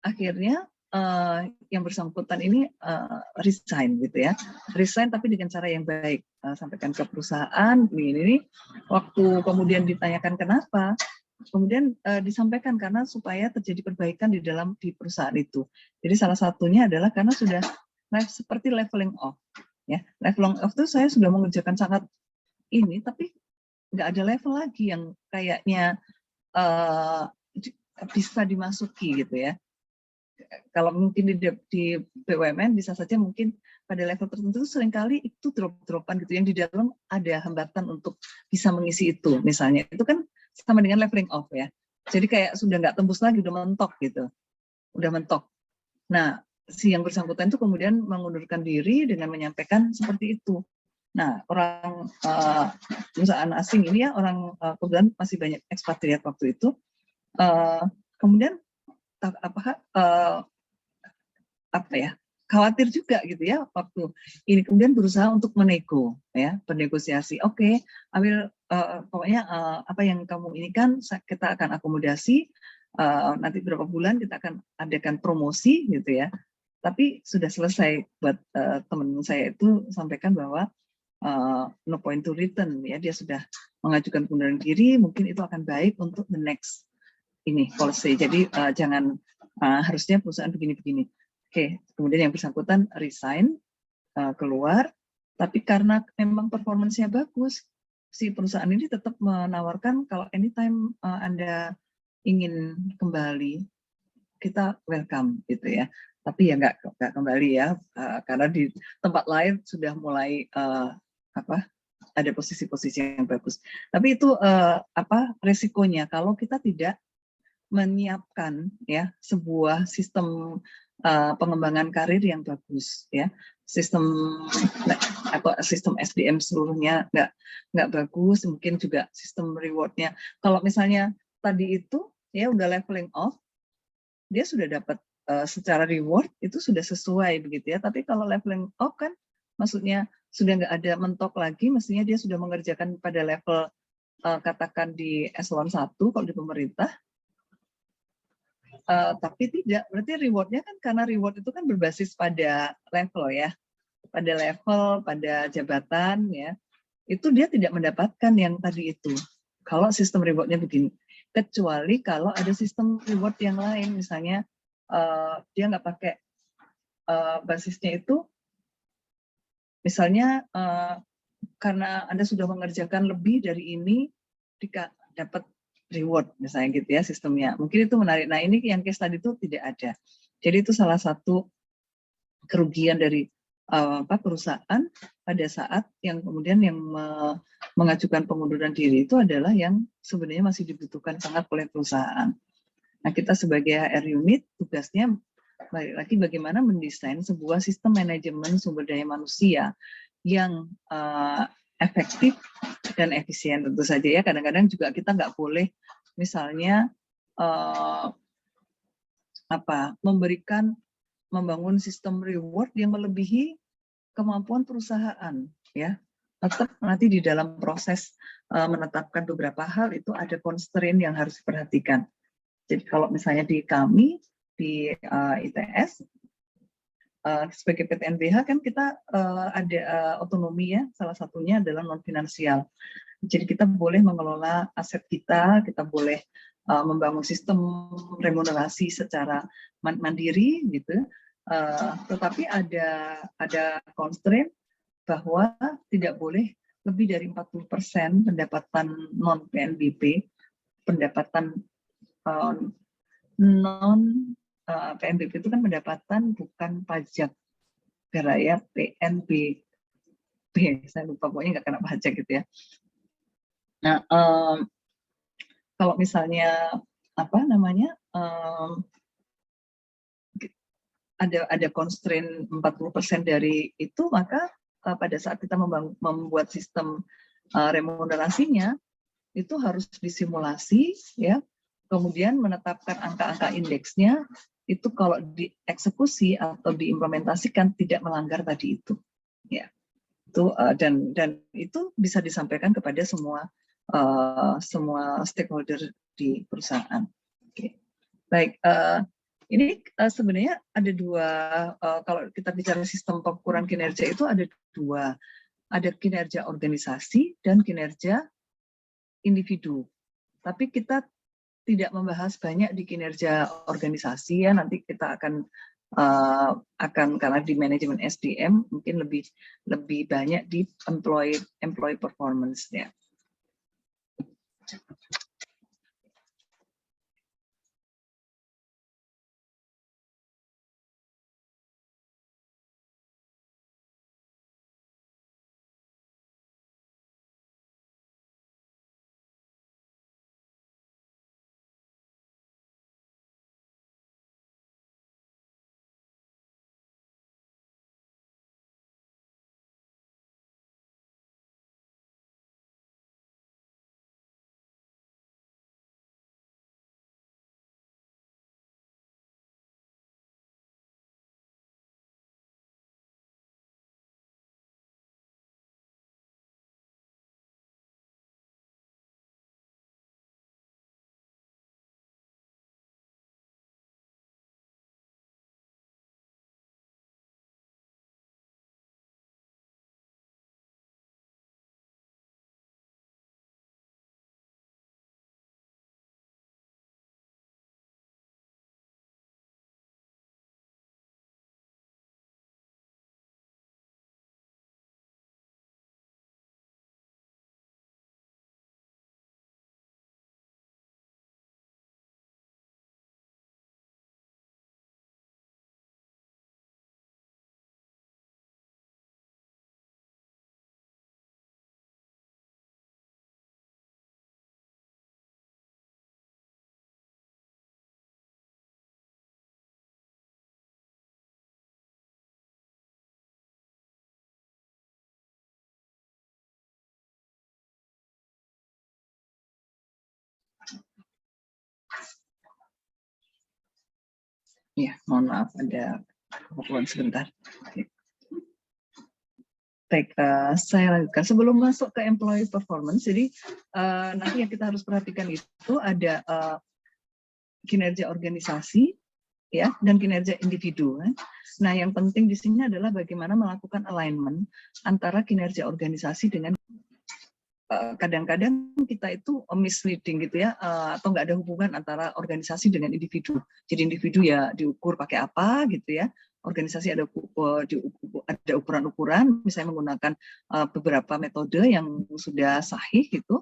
Akhirnya yang bersangkutan ini resign gitu ya, resign tapi dengan cara yang baik, sampaikan ke perusahaan ini. Waktu kemudian ditanyakan kenapa, kemudian disampaikan karena supaya terjadi perbaikan di perusahaan itu. Jadi salah satunya adalah karena sudah seperti leveling off ya. Leveling off itu saya sudah mengerjakan sangat ini, tapi nggak ada level lagi yang kayaknya bisa dimasuki gitu ya. Kalau mungkin di BUMN bisa saja mungkin pada level tertentu seringkali itu drop-dropan gitu, yang di dalam ada hambatan untuk bisa mengisi itu misalnya, itu kan sama dengan leveling off ya. Jadi kayak sudah nggak tembus lagi, udah mentok gitu, udah mentok. Nah, si yang bersangkutan itu kemudian mengundurkan diri dengan menyampaikan seperti itu. Nah, orang perusahaan asing ini ya, orang kebetulan masih banyak ekspatriat waktu itu, kemudian khawatir juga gitu ya waktu ini, kemudian berusaha untuk bernegosiasi. Oke, ambil pokoknya apa yang kamu ini kan kita akan akomodasi, nanti berapa bulan kita akan adakan promosi gitu ya. Tapi sudah selesai buat teman saya itu sampaikan bahwa no point to return ya, dia sudah mengajukan pengunduran diri, mungkin itu akan baik untuk the next ini policy. Jadi jangan harusnya perusahaan begini-begini. Oke, kemudian yang bersangkutan resign, keluar, tapi karena memang performance-nya bagus, si perusahaan ini tetap menawarkan kalau anytime Anda ingin kembali, kita welcome gitu ya. Tapi ya nggak kembali ya, karena di tempat lain sudah mulai ada posisi-posisi yang bagus. Tapi itu resikonya kalau kita tidak menyiapkan ya sebuah sistem pengembangan karir yang bagus ya, sistem SDM seluruhnya nggak bagus, mungkin juga sistem rewardnya. Kalau misalnya tadi itu ya udah leveling off, dia sudah dapat secara reward itu sudah sesuai begitu ya. Tapi kalau leveling off kan maksudnya sudah nggak ada mentok lagi, mestinya dia sudah mengerjakan pada level katakan di eselon 1 kalau di pemerintah. Tapi tidak, berarti rewardnya kan karena reward itu kan berbasis pada level ya, pada jabatan ya, itu dia tidak mendapatkan yang tadi itu. Kalau sistem rewardnya begini, kecuali kalau ada sistem reward yang lain, misalnya dia nggak pakai basisnya itu, misalnya karena Anda sudah mengerjakan lebih dari ini, dapat reward misalnya gitu ya sistemnya. Mungkin itu menarik. Nah ini yang case tadi itu tidak ada. Jadi itu salah satu kerugian dari perusahaan pada saat yang kemudian yang mengajukan pengunduran diri itu adalah yang sebenarnya masih dibutuhkan sangat oleh perusahaan. Nah kita sebagai HR unit tugasnya balik lagi bagaimana mendesain sebuah sistem manajemen sumber daya manusia yang efektif dan efisien. Tentu saja ya, kadang-kadang juga kita nggak boleh misalnya membangun sistem reward yang melebihi kemampuan perusahaan ya. Tetap nanti di dalam proses menetapkan beberapa hal itu ada constraint yang harus diperhatikan. Jadi kalau misalnya di kami di ITS sebagai PTNBH kan kita ada otonomi ya, salah satunya adalah non finansial. Jadi kita boleh mengelola aset kita boleh membangun sistem remunerasi secara mandiri gitu. Tetapi ada constraint bahwa tidak boleh lebih dari 40% pendapatan non PNBP, pendapatan non PNBP itu kan pendapatan bukan pajak ya, PNBP, saya lupa pokoknya nggak kena pajak gitu ya. Nah, kalau misalnya ada constraint 40% dari itu, maka pada saat kita membuat sistem remunerasinya itu harus disimulasi ya, kemudian menetapkan angka-angka indeksnya itu kalau dieksekusi atau diimplementasikan tidak melanggar tadi itu ya. Itu dan itu bisa disampaikan kepada semua stakeholder di perusahaan. Oke. Baik, ini sebenarnya ada dua, kalau kita bicara sistem pengukuran kinerja itu ada dua, ada kinerja organisasi dan kinerja individu. Tapi kita tidak membahas banyak di kinerja organisasi ya, nanti kita akan karena di manajemen SDM mungkin lebih banyak di employee performance ya. Ya, mohon maaf ada keperluan sebentar. Oke. Baik, saya lanjutkan. Sebelum masuk ke employee performance, jadi nanti yang kita harus perhatikan itu ada kinerja organisasi, ya, dan kinerja individu. Nah, yang penting di sini adalah bagaimana melakukan alignment antara kinerja organisasi dengan kadang-kadang kita itu misleading gitu ya, atau nggak ada hubungan antara organisasi dengan individu. Jadi individu ya diukur pakai apa gitu ya, organisasi ada ukuran-ukuran, misalnya menggunakan beberapa metode yang sudah sahih gitu,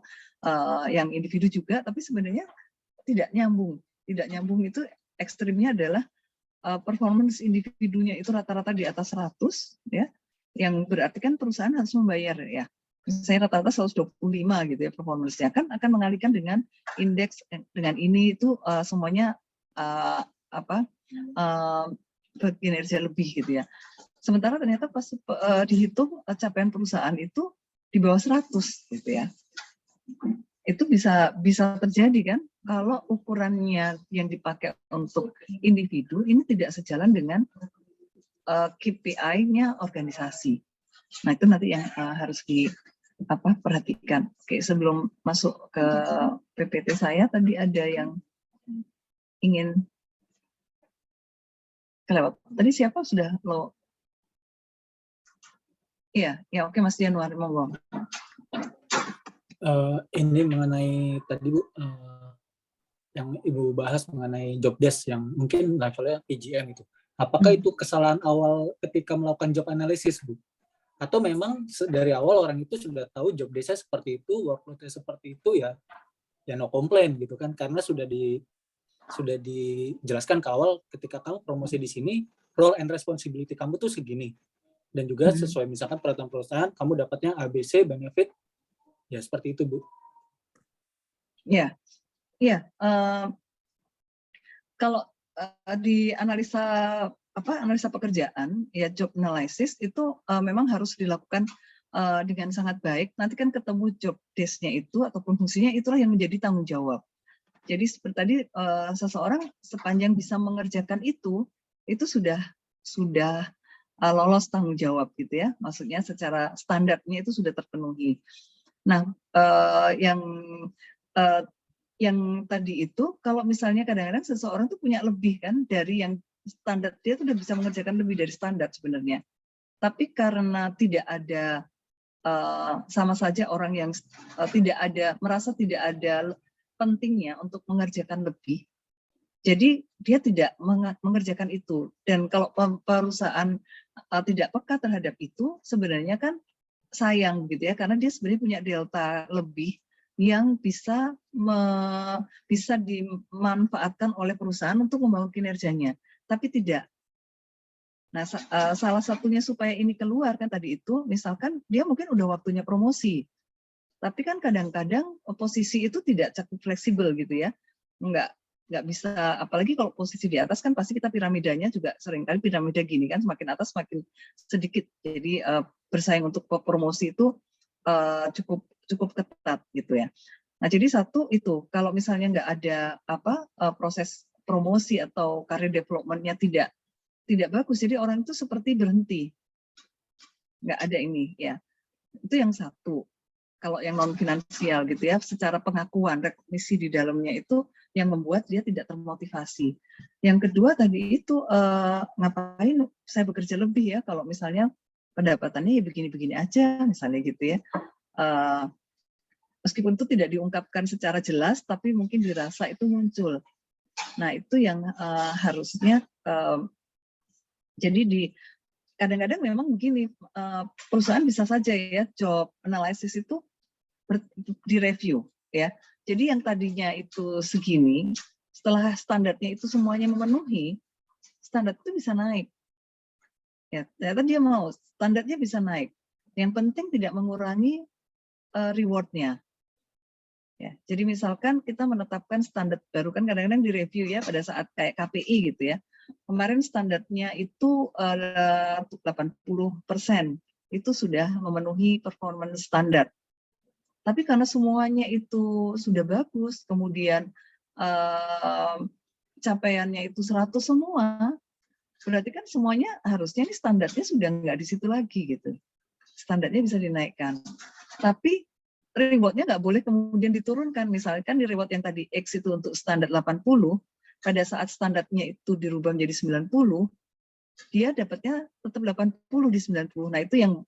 yang individu juga, tapi sebenarnya tidak nyambung. Tidak nyambung itu ekstrimnya adalah performance individunya itu rata-rata di atas 100 ya, yang berarti kan perusahaan harus membayar ya. Saya rata-rata 125 gitu ya performance-nya, kan akan mengalihkan dengan indeks dengan ini itu semuanya kinerja lebih gitu ya. Sementara ternyata pas dihitung capaian perusahaan itu di bawah 100 gitu ya. Itu bisa terjadi kan kalau ukurannya yang dipakai untuk individu ini tidak sejalan dengan KPI-nya organisasi. Nah, itu nanti yang harus perhatikan. Oke, sebelum masuk ke PPT saya tadi ada yang ingin kelewat. Tadi siapa sudah lo? Iya, ya oke Mas Januari, monggo. Ini mengenai tadi Bu, yang Ibu bahas mengenai job desk yang mungkin levelnya PGM itu. Apakah itu kesalahan awal ketika melakukan job analysis, Bu? Atau memang dari awal orang itu sudah tahu job desk-nya seperti itu, workload-nya seperti itu ya no complain gitu kan, karena sudah dijelaskan ke awal ketika kamu promosi di sini, role and responsibility kamu tuh segini. Dan juga sesuai misalkan peraturan perusahaan, kamu dapatnya ABC, benefit, ya seperti itu, Bu. Ya, kalau di analisa pekerjaan, ya job analysis itu memang harus dilakukan dengan sangat baik. Nanti kan ketemu job desk-nya itu ataupun fungsinya, itulah yang menjadi tanggung jawab. Jadi seperti tadi seseorang sepanjang bisa mengerjakan itu sudah lolos tanggung jawab gitu ya. Maksudnya secara standarnya itu sudah terpenuhi. Nah, yang tadi itu kalau misalnya kadang-kadang seseorang tuh punya lebih kan dari yang standar, dia tuh udah bisa mengerjakan lebih dari standar sebenarnya. Tapi karena tidak ada sama saja orang yang merasa tidak ada pentingnya untuk mengerjakan lebih. Jadi dia tidak mengerjakan itu. Dan kalau perusahaan tidak peka terhadap itu, sebenarnya kan sayang gitu ya, karena dia sebenarnya punya delta lebih yang bisa dimanfaatkan oleh perusahaan untuk membangun kinerjanya, tapi tidak. Nah, salah satunya supaya ini keluar kan tadi itu, misalkan dia mungkin udah waktunya promosi, tapi kan kadang-kadang posisi itu tidak cukup fleksibel gitu ya, nggak bisa, apalagi kalau posisi di atas kan pasti kita piramidanya juga seringkali piramida gini kan, semakin atas semakin sedikit, jadi bersaing untuk promosi itu cukup ketat gitu ya. Nah, jadi satu itu kalau misalnya nggak ada proses promosi atau career development-nya tidak bagus, jadi orang itu seperti berhenti, nggak ada ini ya. Itu yang satu. Kalau yang non finansial gitu ya, secara pengakuan rekognisi di dalamnya itu yang membuat dia tidak termotivasi. Yang kedua tadi itu ngapain saya bekerja lebih ya kalau misalnya pendapatannya ya begini-begini aja misalnya gitu ya. Meskipun itu tidak diungkapkan secara jelas, tapi mungkin dirasa itu muncul. Nah, itu yang harusnya jadi kadang-kadang memang begini, perusahaan bisa saja ya job analysis itu direview ya. Jadi yang tadinya itu segini, setelah standarnya itu semuanya memenuhi, standar itu bisa naik. Ya, ternyata dia mau standarnya bisa naik. Yang penting tidak mengurangi reward-nya. Ya, jadi misalkan kita menetapkan standar baru kan kadang-kadang direview ya pada saat kayak KPI gitu ya. Kemarin standarnya itu 80% itu sudah memenuhi performance standar. Tapi karena semuanya itu sudah bagus, kemudian capaiannya itu 100 semua, berarti kan semuanya harusnya ini standarnya sudah nggak di situ lagi gitu. Standarnya bisa dinaikkan. Tapi rewardnya nggak boleh kemudian diturunkan. Misalkan di reward yang tadi X itu untuk standar 80, pada saat standarnya itu dirubah menjadi 90, dia dapatnya tetap 80 di 90. Nah itu yang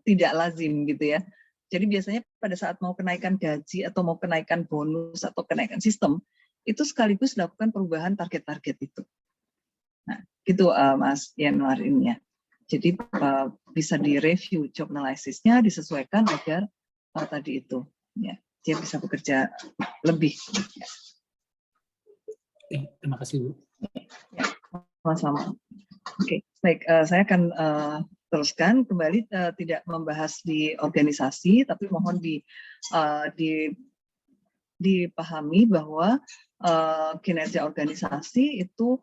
tidak lazim gitu ya. Jadi biasanya pada saat mau kenaikan gaji atau mau kenaikan bonus atau kenaikan sistem, itu sekaligus lakukan perubahan target-target itu. Nah, gitu Mas Yanuar ini ya. Jadi bisa direview job analysis-nya, disesuaikan agar tadi itu ya dia bisa bekerja lebih. Ya. Terima kasih Bu. Ya, sama-sama. Oke, baik. Saya akan teruskan kembali, tidak membahas di organisasi, tapi mohon dipahami bahwa kinerja organisasi itu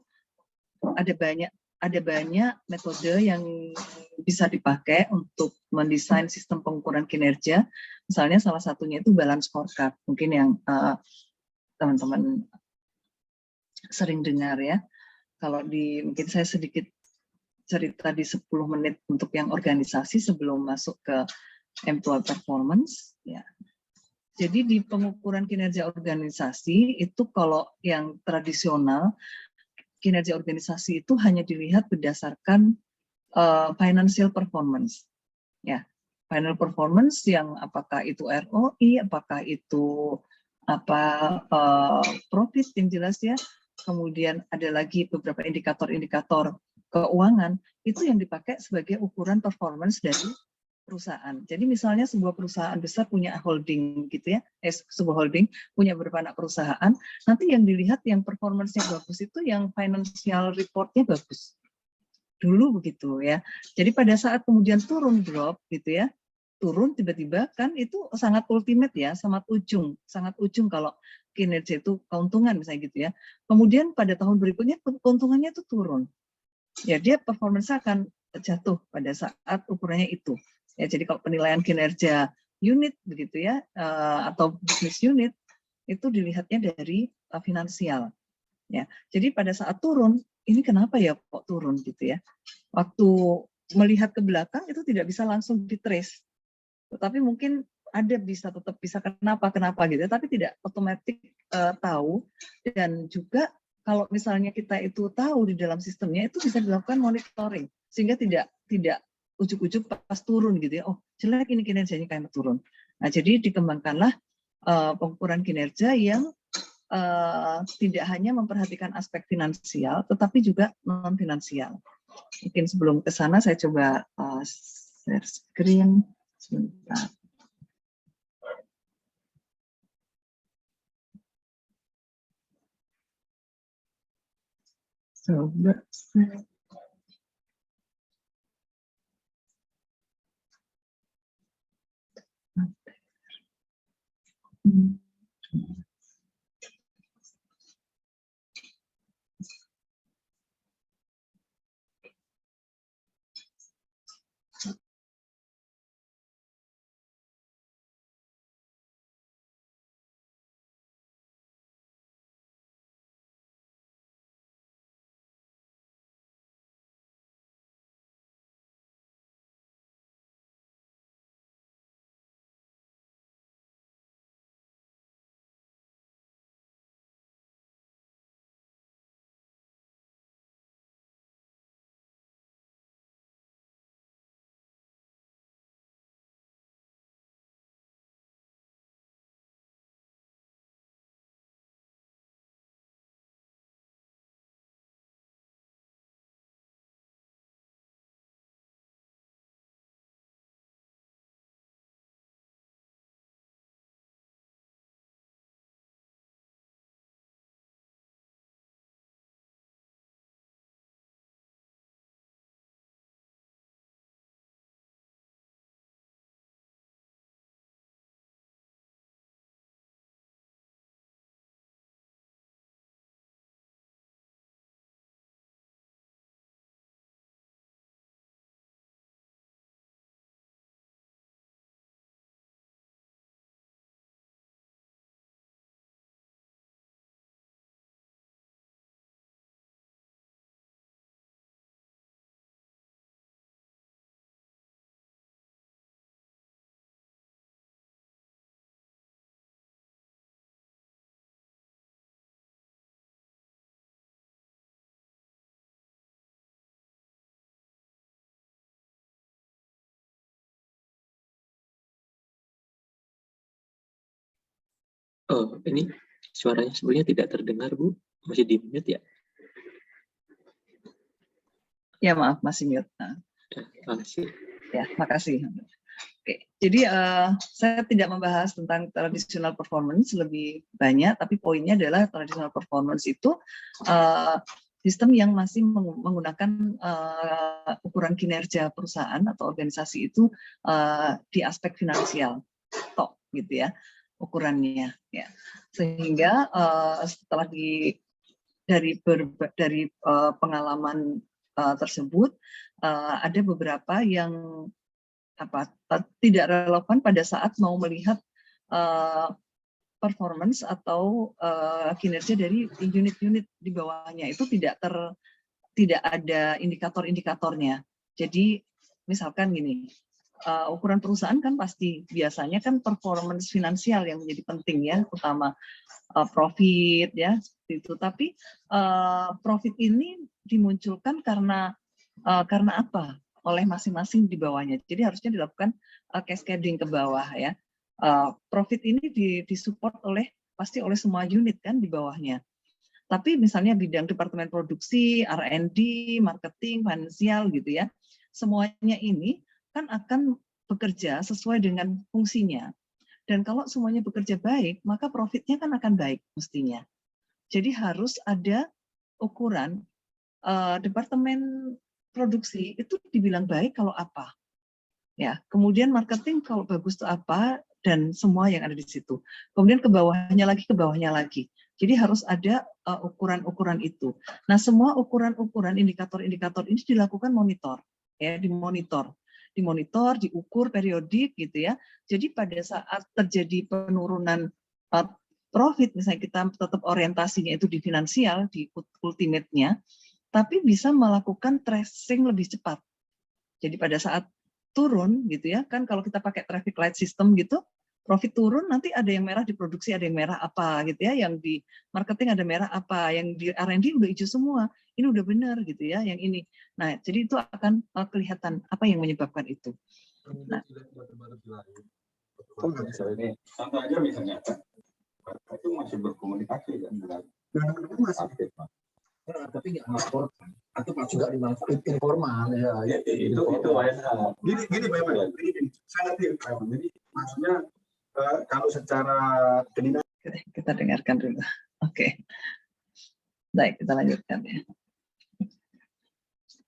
ada banyak metode yang bisa dipakai untuk mendesain sistem pengukuran kinerja. Misalnya salah satunya itu balance scorecard. Mungkin yang teman-teman sering dengar ya. Kalau mungkin saya sedikit cerita di 10 menit untuk yang organisasi sebelum masuk ke employee performance. Ya. Jadi di pengukuran kinerja organisasi itu kalau yang tradisional, kinerja organisasi itu hanya dilihat berdasarkan financial performance. Ya, final performance yang apakah itu ROI, apakah itu profit yang jelas ya. Kemudian ada lagi beberapa indikator-indikator keuangan itu yang dipakai sebagai ukuran performance dari perusahaan. Jadi misalnya sebuah perusahaan besar punya holding gitu ya, sebuah holding punya beberapa anak perusahaan, nanti yang dilihat yang performance-nya bagus itu yang financial report-nya bagus. Dulu begitu ya. Jadi pada saat kemudian turun drop gitu ya, turun tiba-tiba kan itu sangat ultimate ya, sangat ujung kalau kinerja itu keuntungan misalnya gitu ya. Kemudian pada tahun berikutnya keuntungannya itu turun. Ya dia performance akan jatuh pada saat ukurannya itu. Ya, jadi kalau penilaian kinerja unit begitu ya, atau bisnis unit itu dilihatnya dari finansial. Ya, jadi pada saat turun, ini kenapa ya kok turun gitu ya? Waktu melihat ke belakang itu tidak bisa langsung ditrace, tetapi mungkin tetap bisa kenapa gitu, tapi tidak otomatis tahu. Dan juga kalau misalnya kita itu tahu di dalam sistemnya itu bisa dilakukan monitoring sehingga tidak ujuk-ujuk pas turun gitu ya, oh jelek ini kinerjanya kayak turun. Nah jadi dikembangkanlah pengukuran kinerja yang tidak hanya memperhatikan aspek finansial tetapi juga non finansial. Mungkin sebelum ke sana saya coba share screen sebentar. Coba Oh, ini suaranya sebenarnya tidak terdengar, Bu. Masih di mute ya? Ya maaf, masih mute. Nah, Makasih. ya, makasih. Oke, jadi saya tidak membahas tentang traditional performance lebih banyak, tapi poinnya adalah traditional performance itu sistem yang masih menggunakan ukuran kinerja perusahaan atau organisasi itu di aspek finansial, tok gitu ya ukurannya, ya. Sehingga setelah dari pengalaman tersebut ada beberapa yang tidak relevan pada saat mau melihat performance atau kinerja dari unit-unit di bawahnya itu tidak ada indikator-indikatornya. Jadi misalkan gini, ukuran perusahaan kan pasti biasanya kan performance finansial yang menjadi penting ya, utama profit ya seperti itu. Tapi profit ini dimunculkan karena apa? Oleh masing-masing di bawahnya. Jadi harusnya dilakukan cascading ke bawah ya. Profit ini disupport pasti oleh semua unit kan di bawahnya. Tapi misalnya bidang departemen produksi, R&D, marketing, finansial gitu ya. Semuanya ini kan akan bekerja sesuai dengan fungsinya. Dan kalau semuanya bekerja baik, maka profitnya kan akan baik mestinya. Jadi harus ada ukuran departemen produksi itu dibilang baik kalau apa, ya. Kemudian marketing kalau bagus itu apa, dan semua yang ada di situ. Kemudian ke bawahnya lagi. Jadi harus ada ukuran-ukuran itu. Nah, semua ukuran-ukuran indikator-indikator ini dilakukan monitor, ya, dimonitor, diukur periodik gitu ya. Jadi pada saat terjadi penurunan profit, misalnya kita tetap orientasinya itu di finansial, di ultimate-nya, tapi bisa melakukan tracing lebih cepat. Jadi pada saat turun gitu ya, kan kalau kita pakai traffic light system gitu, profit turun nanti ada yang merah di produksi, ada yang merah apa gitu ya, yang di marketing ada merah apa, yang di R&D udah hijau semua, ini udah benar gitu ya, yang ini. Nah, jadi itu akan kelihatan apa yang menyebabkan itu. Nah, contoh aja misalnya, itu masih berkomunikasi kan dengan tapi nggak lapor atau juga informal ya itu gini memang saya ngerti jadi maksudnya kalau secara kita dengarkan dulu. Oke. Baik, kita lanjutkan ya.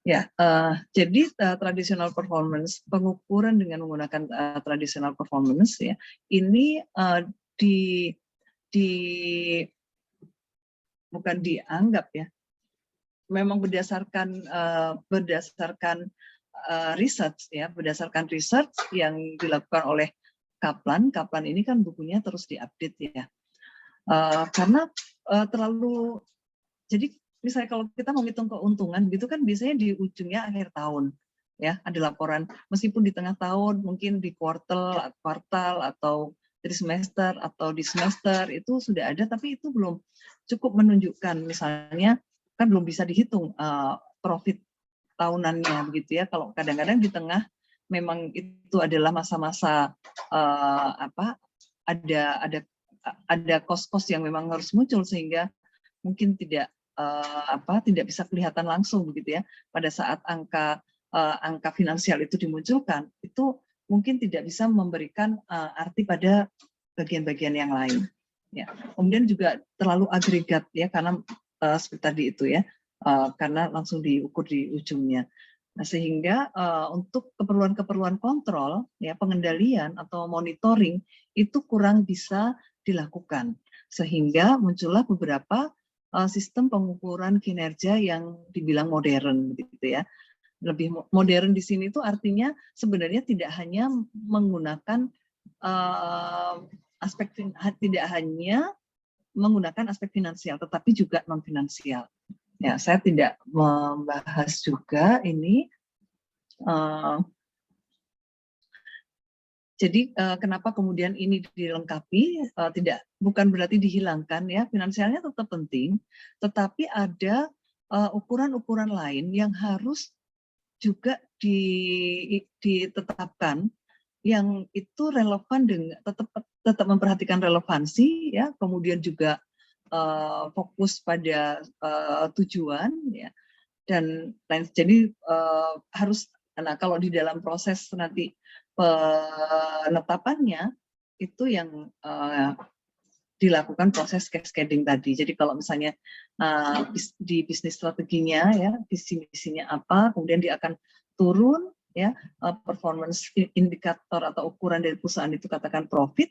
Ya, jadi traditional performance, pengukuran dengan menggunakan traditional performance ya, ini bukan dianggap ya, memang berdasarkan research ya, berdasarkan research yang dilakukan oleh Kaplan. Kaplan ini kan bukunya terus diupdate ya, karena terlalu, jadi misalnya kalau kita mau hitung keuntungan gitu kan biasanya di ujungnya akhir tahun ya, ada laporan, meskipun di tengah tahun mungkin di kuartal atau trimester atau di semester itu sudah ada, tapi itu belum cukup menunjukkan, misalnya kan belum bisa dihitung profit tahunannya begitu ya. Kalau kadang-kadang di tengah memang itu adalah masa-masa ada kos-kos yang memang harus muncul sehingga mungkin tidak bisa kelihatan langsung begitu ya. Pada saat angka finansial itu dimunculkan, itu mungkin tidak bisa memberikan arti pada bagian-bagian yang lain. Ya. Kemudian juga terlalu agregat ya, karena seperti tadi itu ya, karena langsung diukur di ujungnya. Nah, sehingga untuk keperluan-keperluan kontrol, ya, pengendalian atau monitoring itu kurang bisa dilakukan, sehingga muncullah beberapa sistem pengukuran kinerja yang dibilang modern, gitu ya. Lebih modern di sini itu artinya sebenarnya tidak hanya menggunakan tidak hanya menggunakan aspek finansial, tetapi juga non finansial. Ya, saya tidak membahas juga ini. Jadi kenapa kemudian ini dilengkapi? Bukan berarti dihilangkan ya, finansialnya tetap penting, tetapi ada ukuran-ukuran lain yang harus juga ditetapkan, yang itu relevan dengan tetap memperhatikan relevansi ya, kemudian juga fokus pada tujuan, ya, dan lain. Jadi harus, nah kalau di dalam proses nanti penetapannya itu yang dilakukan proses cascading tadi. Jadi kalau misalnya di bisnis strateginya, ya, visi misinya apa, kemudian dia akan turun, ya, performance indikator atau ukuran dari perusahaan itu katakan profit.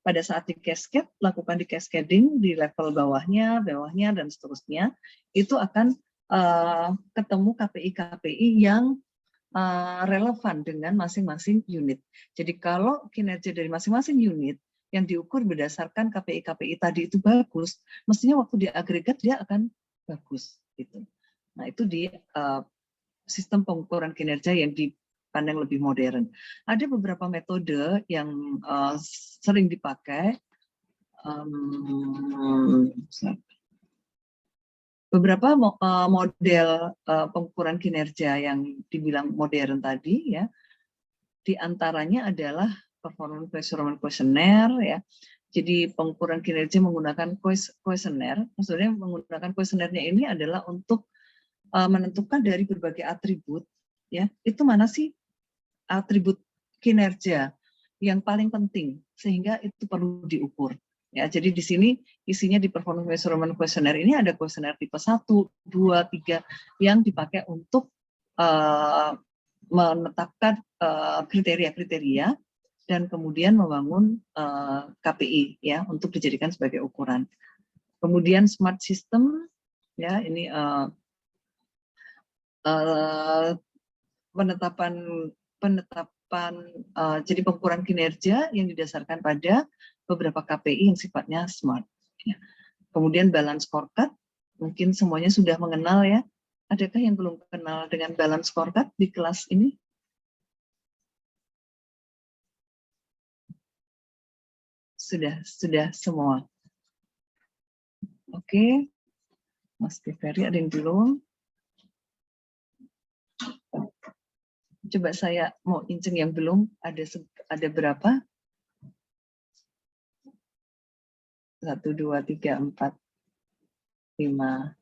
Pada saat di cascade, lakukan di cascading di level bawahnya, dan seterusnya, itu akan ketemu KPI-KPI yang relevan dengan masing-masing unit. Jadi kalau kinerja dari masing-masing unit yang diukur berdasarkan KPI-KPI tadi itu bagus, mestinya waktu di agregat dia akan bagus. Gitu. Nah itu di sistem pengukuran kinerja yang dipandang lebih modern. Ada beberapa metode yang sering dipakai. Beberapa model pengukuran kinerja yang dibilang modern tadi, ya, diantaranya adalah performance measurement questionnaire, ya. Jadi pengukuran kinerja menggunakan questionnaire. Maksudnya menggunakan questionnaire-nya ini adalah untuk menentukan dari berbagai atribut, ya, itu mana sih atribut kinerja yang paling penting sehingga itu perlu diukur. Ya, jadi di sini isinya di performance measurement questionnaire ini ada questionnaire tipe 1, 2, 3 yang dipakai untuk menetapkan kriteria-kriteria dan kemudian membangun KPI, ya, untuk dijadikan sebagai ukuran. Kemudian smart system, ya, ini penetapan jadi pengukuran kinerja yang didasarkan pada beberapa KPI yang sifatnya smart. Ya. Kemudian balance scorecard, mungkin semuanya sudah mengenal, ya. Adakah yang belum kenal dengan balance scorecard di kelas ini? Sudah semua. Oke, Mas Tiferi ada yang belum? Coba saya mau inceng yang belum, ada berapa? 1, 2, 3, 4, 5.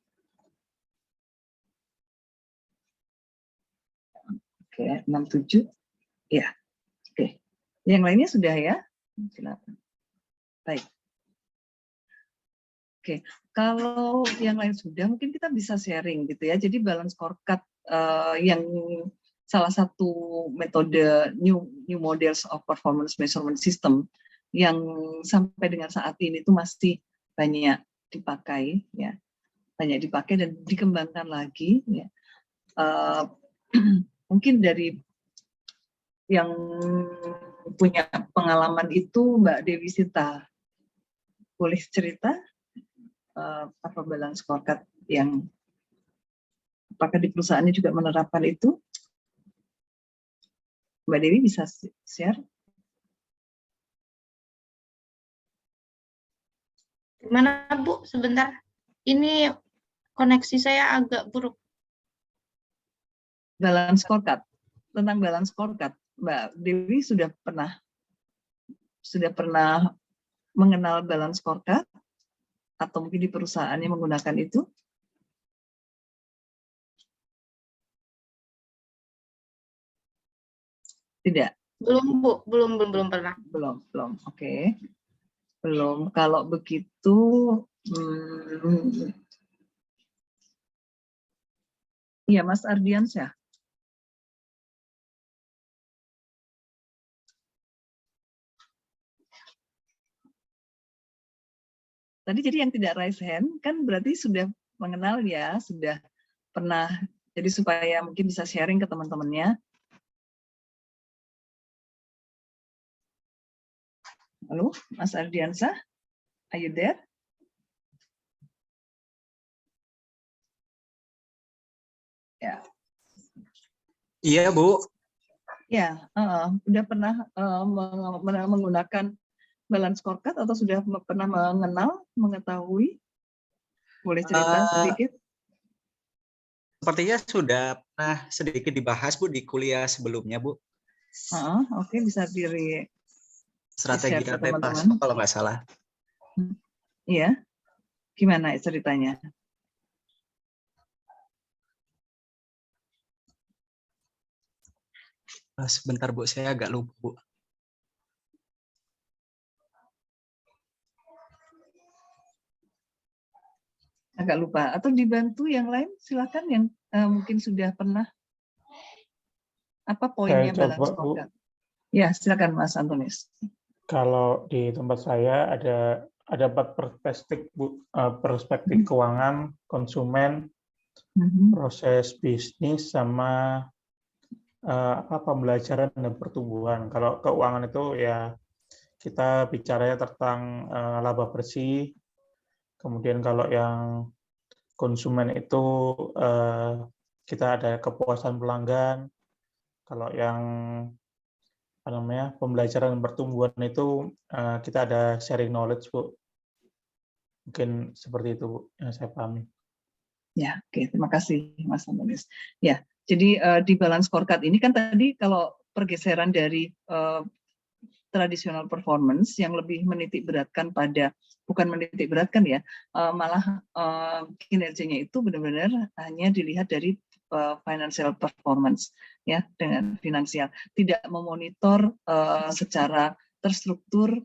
Oke, 6, 7. Ya, oke. Yang lainnya sudah, ya? Silakan. Baik. Oke, kalau yang lain sudah, mungkin kita bisa sharing gitu ya. Jadi balance scorecard yang salah satu metode new models of performance measurement system yang sampai dengan saat ini itu masih banyak dipakai, ya, banyak dipakai dan dikembangkan lagi, ya. Mungkin dari yang punya pengalaman itu Mbak Dewi Sita, boleh cerita apa balance scorecard yang apakah di perusahaannya juga menerapkan itu? Mbak Dewi bisa share? Gimana Bu? Sebentar. Ini koneksi saya agak buruk. Balance scorecard. Tentang balance scorecard, Mbak Dewi sudah pernah mengenal balance scorecard atau mungkin di perusahaannya menggunakan itu? Tidak. Belum Bu, belum pernah. Belum. Oke. Belum. Kalau begitu, iya, Mas Ardiansyah. Tadi jadi yang tidak raise hand kan berarti sudah mengenal, ya, sudah pernah. Jadi supaya mungkin bisa sharing ke teman-temannya. Halo, Mas Ardiansyah, are you there? Ya. Iya, Bu. Ya, sudah pernah menggunakan balance scorecard atau sudah pernah mengetahui? Boleh cerita sedikit? Sepertinya sudah pernah sedikit dibahas, Bu, di kuliah sebelumnya, Bu. Oke, bisa Strategi dan teman-teman kalau nggak salah. Iya, gimana ceritanya? Sebentar Bu, saya agak lupa Bu. Agak lupa. Atau dibantu yang lain, silakan yang mungkin sudah pernah. Apa poinnya Saya balance coba, Bu. scorecard? Ya, silakan Mas Antonis. Kalau di tempat saya ada 4 perspektif, Bu. Perspektif keuangan, konsumen, proses bisnis, sama pembelajaran dan pertumbuhan. Kalau keuangan itu ya kita bicaranya tentang laba bersih. Kemudian kalau yang konsumen itu kita ada kepuasan pelanggan. Kalau yang pembelajaran dan pertumbuhan itu kita ada sharing knowledge, Bu. Mungkin seperti itu, Bu, yang saya pahami. Ya, oke, terima kasih Mas Antonis. Ya, jadi di balance scorecard ini kan tadi kalau pergeseran dari traditional performance yang lebih menitik beratkan pada, bukan menitik beratkan ya, malah kinerjanya itu benar-benar hanya dilihat dari financial performance, ya, dengan finansial, tidak memonitor secara terstruktur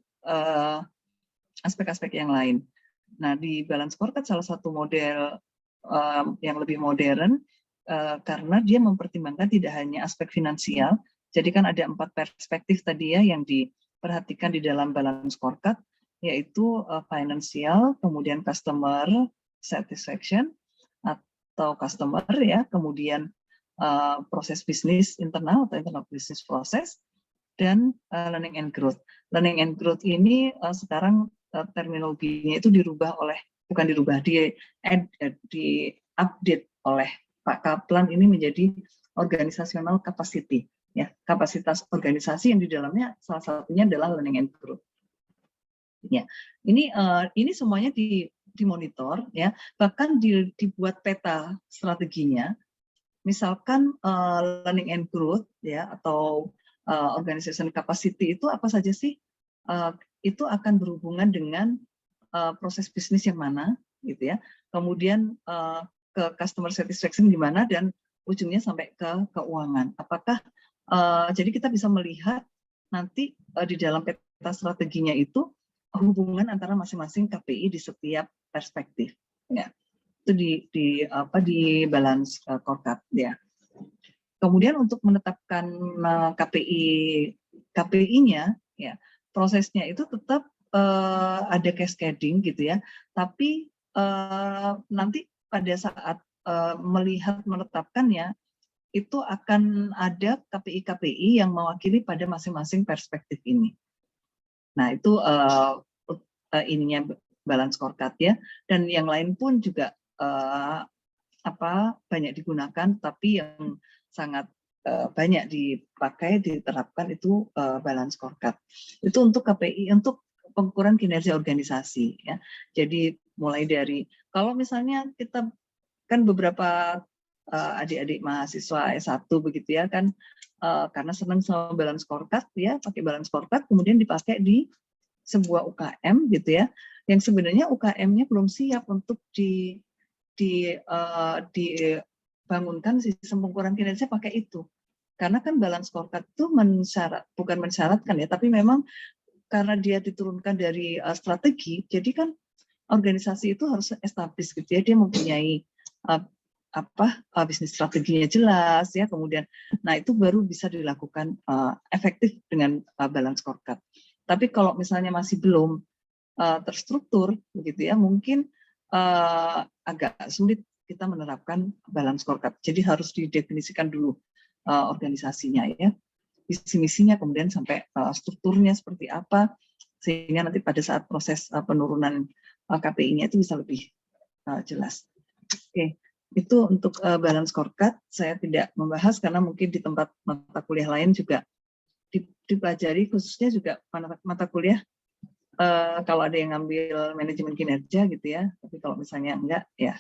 aspek-aspek yang lain. Nah, di balance scorecard salah satu model yang lebih modern karena dia mempertimbangkan tidak hanya aspek finansial. Jadi kan ada 4 perspektif tadi ya yang diperhatikan di dalam balance scorecard, yaitu financial, kemudian customer satisfaction atau customer ya, kemudian proses bisnis internal atau internal business process, dan learning and growth. Learning and growth ini sekarang terminologinya itu dirubah oleh, bukan dirubah, di-update oleh Pak Kaplan ini menjadi organizational capacity, ya, kapasitas organisasi yang di dalamnya salah satunya adalah learning and growth. Ya, ini semuanya dimonitor, ya, bahkan dibuat peta strateginya. Misalkan learning and growth, ya, atau organization capacity itu apa saja sih? Itu akan berhubungan dengan proses bisnis yang mana, gitu ya. Kemudian ke customer satisfaction gimana, dan ujungnya sampai ke keuangan. Apakah jadi kita bisa melihat nanti di dalam peta strateginya itu hubungan antara masing-masing KPI di setiap perspektif. Ya, itu di balance scorecard ya. Kemudian untuk menetapkan KPI-nya, ya, prosesnya itu tetap ada cascading gitu ya, tapi nanti pada saat melihat menetapkannya itu akan ada KPI-KPI yang mewakili pada masing-masing perspektif ini. Nah, itu ininya balance scorecard ya, dan yang lain pun juga banyak digunakan, tapi yang sangat banyak dipakai, diterapkan itu balance scorecard. Itu untuk KPI, untuk pengukuran kinerja organisasi ya. Jadi mulai dari, kalau misalnya kita kan beberapa adik-adik mahasiswa S1 begitu ya kan, karena senang sama balance scorecard ya, pakai balance scorecard, kemudian dipakai di sebuah UKM gitu ya, yang sebenarnya UKM-nya belum siap untuk dibangunkan sistem pengukuran kinerja pakai itu. Karena kan balance scorecard itu bukan mensyaratkan ya, tapi memang karena dia diturunkan dari strategi, jadi kan organisasi itu harus establis gitu ya, dia mempunyai bisnis strateginya jelas ya, kemudian nah itu baru bisa dilakukan efektif dengan balance scorecard. Tapi kalau misalnya masih belum terstruktur begitu ya, mungkin agak sulit kita menerapkan balance scorecard. Jadi harus didefinisikan dulu organisasinya ya, visi-misinya, kemudian sampai strukturnya seperti apa, sehingga nanti pada saat proses penurunan KPI-nya itu bisa lebih jelas. Oke, itu untuk balance scorecard. Saya tidak membahas karena mungkin di tempat mata kuliah lain juga dipelajari, khususnya juga mata kuliah kalau ada yang ngambil manajemen kinerja gitu ya, tapi kalau misalnya enggak ya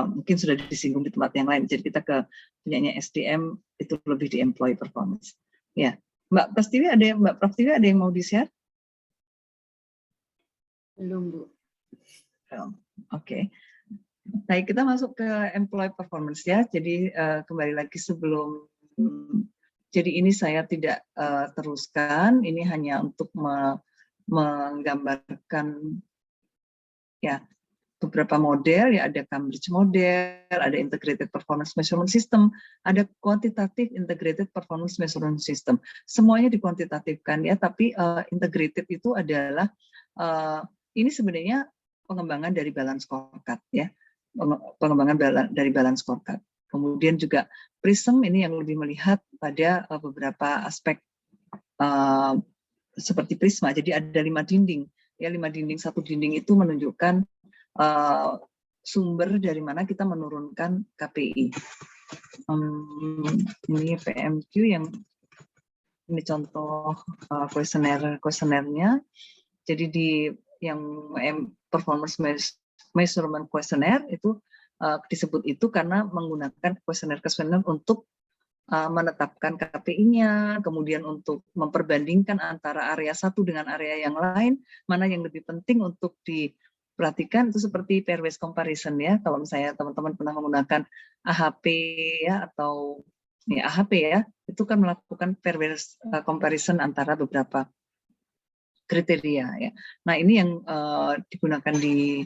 mungkin sudah disinggung di tempat yang lain. Jadi kita ke punyanya SDM itu lebih di employee performance. Ya, Mbak Prof Tiwi ada yang mau di-share? Belum, Bu. Oke. Baik, kita masuk ke employee performance ya. Jadi kembali lagi sebelum, jadi ini saya tidak teruskan, ini hanya untuk menggambarkan ya beberapa model, ya ada Cambridge model, ada Integrated Performance Measurement System, ada Quantitative Integrated Performance Measurement System. Semuanya dikuantitatifkan ya, tapi integrated itu adalah ini sebenarnya pengembangan dari balance scorecard ya, pengembangan dari balance scorecard. Kemudian juga Prism ini yang lebih melihat pada beberapa aspek seperti Prisma. Jadi ada 5 dinding ya, 5 dinding, satu dinding itu menunjukkan sumber dari mana kita menurunkan KPI. Ini PMQ yang ini contoh kuesionernya. Jadi di yang performance measurement questionnaire itu disebut itu karena menggunakan kuesioner untuk menetapkan KPI-nya, kemudian untuk memperbandingkan antara area satu dengan area yang lain, mana yang lebih penting untuk diperhatikan, itu seperti pairwise comparison ya. Kalau misalnya teman-teman pernah menggunakan AHP ya, atau ya, AHP ya, itu kan melakukan pairwise comparison antara beberapa kriteria ya. Nah, ini yang digunakan di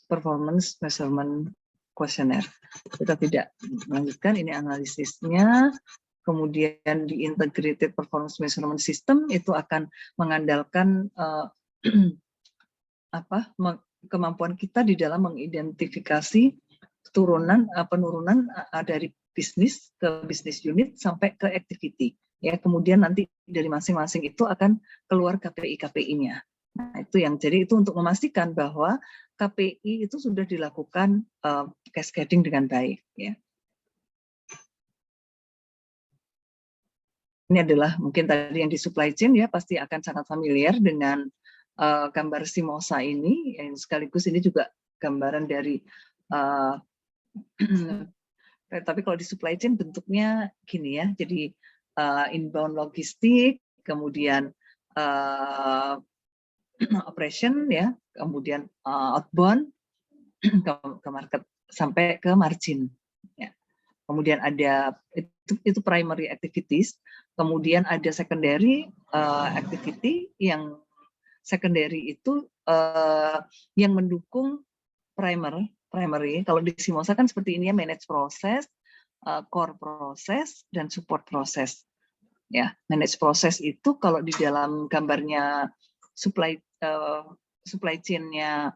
performance measurement questionnaire. Kita tidak melanjutkan, ini analisisnya. Kemudian di integrated performance measurement system itu akan mengandalkan kemampuan kita di dalam mengidentifikasi penurunan dari bisnis ke bisnis unit sampai ke activity. Ya, kemudian nanti dari masing-masing itu akan keluar KPI-KPI-nya. Nah, itu yang jadi itu untuk memastikan bahwa KPI itu sudah dilakukan cascading dengan baik. Ya. Ini adalah mungkin tadi yang di supply chain ya, pasti akan sangat familiar dengan gambar Simosa ini, yang sekaligus ini juga gambaran dari tapi kalau di supply chain bentuknya gini ya, jadi inbound logistik, kemudian operation ya, kemudian outbound ke market sampai ke margin ya. Kemudian ada itu primary activities, kemudian ada secondary activity, yang secondary itu yang mendukung primary. Kalau di Simosa kan seperti ini ya, manage proses, core proses, dan support proses. Ya, manage proses itu kalau di dalam gambarnya supply chain-nya,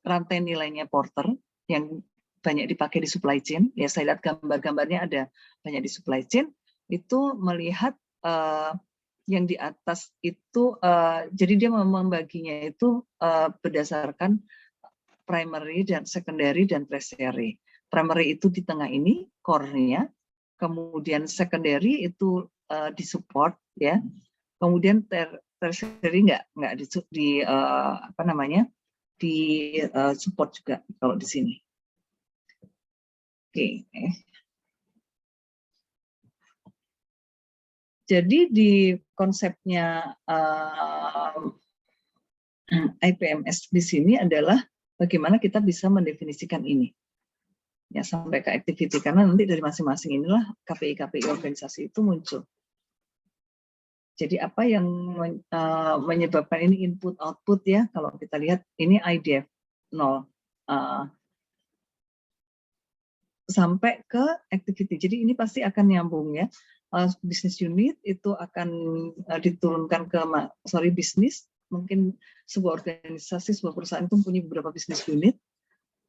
rantai nilainya Porter yang banyak dipakai di supply chain. Ya, saya lihat gambar-gambarnya ada banyak di supply chain. Itu melihat yang di atas itu, jadi dia membaginya itu berdasarkan primary dan secondary dan tertiary. Primary itu di tengah ini, core-nya. Kemudian secondary itu di support ya. Kemudian tertiary nggak di support juga kalau di sini. Oke. Jadi di konsepnya IPMS di sini adalah bagaimana kita bisa mendefinisikan ini ya sampai ke activity, karena nanti dari masing-masing inilah KPI organisasi itu muncul. Jadi apa yang menyebabkan ini input output ya, kalau kita lihat ini IDF 0 sampai ke activity. Jadi ini pasti akan nyambung ya. Business unit itu akan diturunkan ke bisnis. Mungkin sebuah organisasi, sebuah perusahaan itu mempunyai beberapa business unit.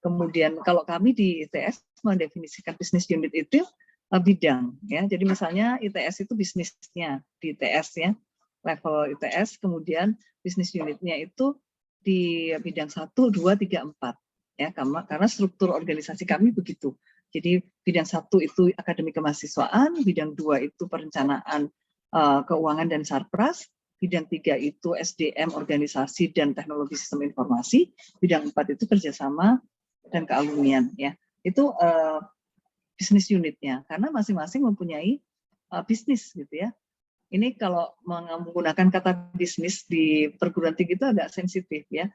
Kemudian kalau kami di ITS mendefinisikan business unit itu bidang ya. Jadi misalnya ITS itu bisnisnya di ITS ya, level ITS, kemudian business unitnya itu di bidang 1, 2, 3, 4 ya, karena struktur organisasi kami begitu. Jadi bidang 1 itu akademik kemahasiswaan, bidang 2 itu perencanaan keuangan dan sarpras, bidang 3 itu SDM organisasi dan teknologi sistem informasi, bidang 4 itu kerjasama dan kealumnian ya. Itu bisnis unitnya, karena masing-masing mempunyai bisnis gitu ya. ini kalau menggunakan kata bisnis di perguruan tinggi itu agak sensitif ya.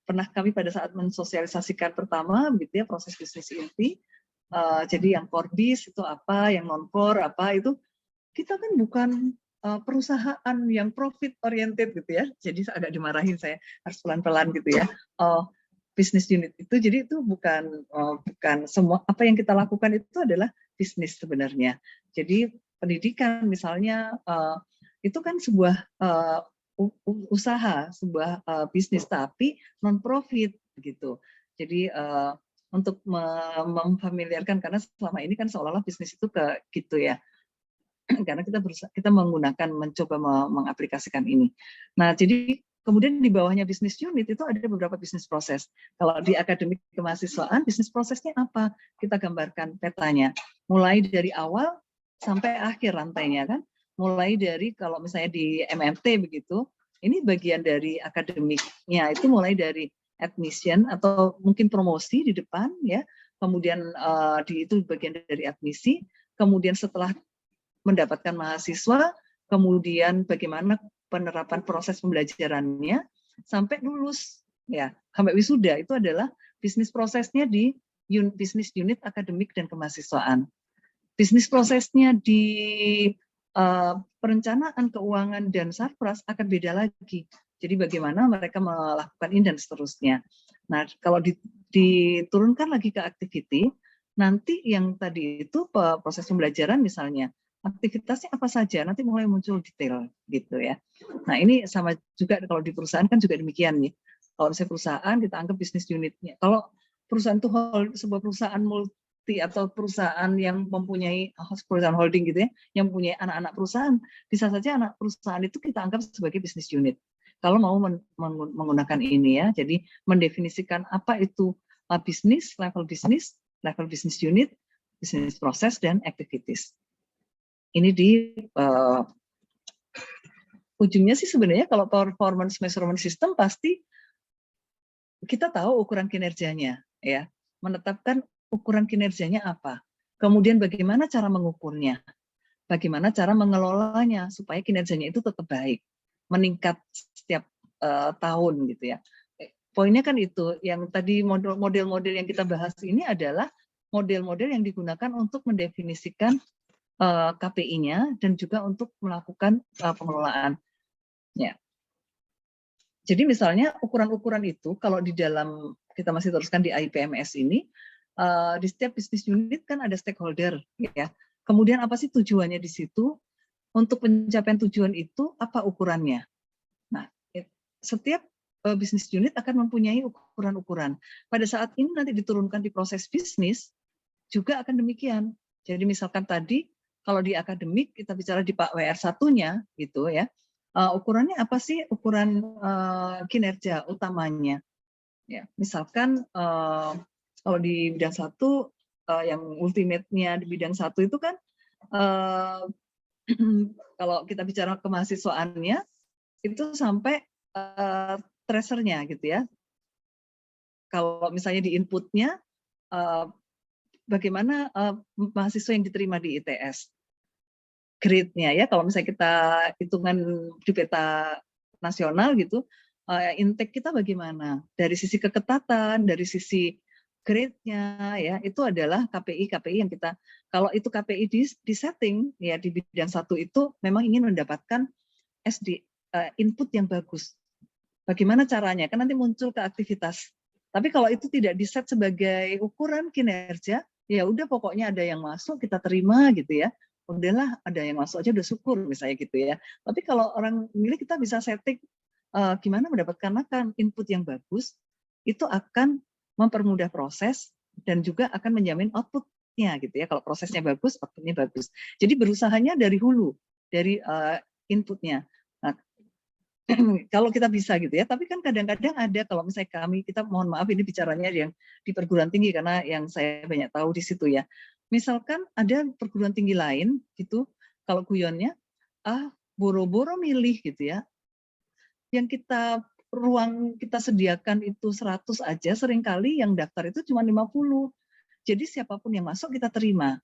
Pernah kami pada saat mensosialisasikan pertama gitu ya proses bisnis inti. Jadi yang core bis itu apa, yang non core apa, itu kita kan bukan perusahaan yang profit oriented gitu ya. Jadi agak dimarahin, saya harus pelan-pelan gitu ya. Business unit itu, jadi itu bukan semua apa yang kita lakukan itu adalah bisnis sebenarnya. Jadi pendidikan misalnya itu kan sebuah usaha, sebuah bisnis tapi non profit gitu. Jadi untuk memfamiliarkan, karena selama ini kan seolah-olah bisnis itu ke gitu ya. Karena kita mencoba mengaplikasikan ini. Nah, jadi kemudian di bawahnya bisnis unit itu ada beberapa bisnis proses. Kalau di akademik kemahasiswaan, bisnis prosesnya apa? Kita gambarkan petanya. Mulai dari awal sampai akhir rantainya kan. Mulai dari kalau misalnya di MMT begitu, ini bagian dari akademiknya itu mulai dari admission atau mungkin promosi di depan ya. Kemudian itu bagian dari admisi. Kemudian setelah mendapatkan mahasiswa, kemudian bagaimana penerapan proses pembelajarannya sampai lulus ya, sampai wisuda, itu adalah bisnis prosesnya di bisnis unit akademik dan kemahasiswaan. Bisnis prosesnya di perencanaan keuangan dan sarpras akan beda lagi. Jadi bagaimana mereka melakukan ini dan seterusnya. Nah, kalau diturunkan lagi ke activity, nanti yang tadi itu proses pembelajaran misalnya, aktivitasnya apa saja, nanti mulai muncul detail gitu ya. Nah, ini sama juga kalau di perusahaan kan juga demikian nih. Kalau misalnya perusahaan kita anggap bisnis unitnya. Kalau perusahaan itu sebuah perusahaan multi atau perusahaan yang mempunyai perusahaan holding gitu ya, yang mempunyai anak-anak perusahaan, bisa saja anak perusahaan itu kita anggap sebagai bisnis unit. Kalau mau menggunakan ini ya, jadi mendefinisikan apa itu bisnis, level business unit, bisnis proses dan activities. Ini di ujungnya sih sebenarnya kalau performance measurement system pasti kita tahu ukuran kinerjanya ya, menetapkan ukuran kinerjanya apa, kemudian bagaimana cara mengukurnya, bagaimana cara mengelolanya supaya kinerjanya itu tetap baik, meningkat setiap tahun gitu ya. Poinnya kan itu, yang tadi model-model yang kita bahas ini adalah model-model yang digunakan untuk mendefinisikan KPI-nya dan juga untuk melakukan pengelolaan. Ya. Jadi misalnya ukuran-ukuran itu kalau di dalam kita masih teruskan di IPMS ini, di setiap bisnis unit kan ada stakeholder ya. Kemudian apa sih tujuannya di situ? Untuk pencapaian tujuan itu apa ukurannya? Nah, setiap bisnis unit akan mempunyai ukuran-ukuran. Pada saat ini nanti diturunkan di proses bisnis juga akan demikian. Jadi misalkan tadi kalau di akademik kita bicara di Pak WR1-nya gitu ya. Ukurannya apa sih ukuran kinerja utamanya? Ya, misalkan kalau di bidang 1 yang ultimate-nya di bidang 1 itu kan kalau kita bicara kemahasiswaannya itu sampai tracernya gitu ya. Kalau misalnya di inputnya bagaimana mahasiswa yang diterima di ITS, grade-nya ya, kalau misalnya kita hitungan di peta nasional gitu, intake kita bagaimana dari sisi keketatan, dari sisi grade-nya ya, itu adalah KPI yang kita, kalau itu KPI di setting ya di bidang 1 itu memang ingin mendapatkan input yang bagus. Bagaimana caranya? Kan nanti muncul ke aktivitas. Tapi kalau itu tidak di-set sebagai ukuran kinerja, ya udah pokoknya ada yang masuk kita terima gitu ya. Udahlah ada yang masuk aja udah syukur misalnya gitu ya. Tapi kalau orang milih kita bisa setting gimana mendapatkan input yang bagus, itu akan mempermudah proses dan juga akan menjamin output-nya gitu ya. Kalau prosesnya bagus, output-nya bagus. Jadi berusahanya dari hulu, dari input-nya. Nah, kalau kita bisa gitu ya, tapi kan kadang-kadang ada kalau misalnya kita mohon maaf ini bicaranya yang di perguruan tinggi karena yang saya banyak tahu di situ ya. Misalkan ada perguruan tinggi lain gitu, kalau guyonnya boro-boro milih gitu ya. Yang ruang kita sediakan itu 100 aja, seringkali yang daftar itu cuma 50. Jadi siapapun yang masuk kita terima.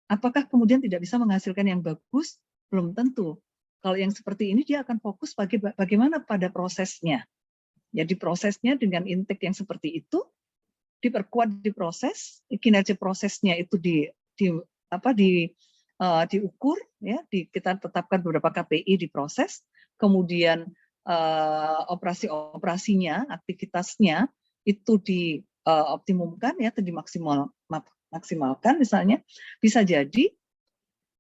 Apakah kemudian tidak bisa menghasilkan yang bagus Belum tentu. Kalau yang seperti ini dia akan fokus bagaimana pada prosesnya. Jadi prosesnya dengan intake yang seperti itu diperkuat di proses, kinerja prosesnya itu diukur, ya, kita tetapkan beberapa KPI di proses, kemudian operasi-operasinya, aktivitasnya itu dioptimumkan, ya, dimaksimalkan misalnya, bisa jadi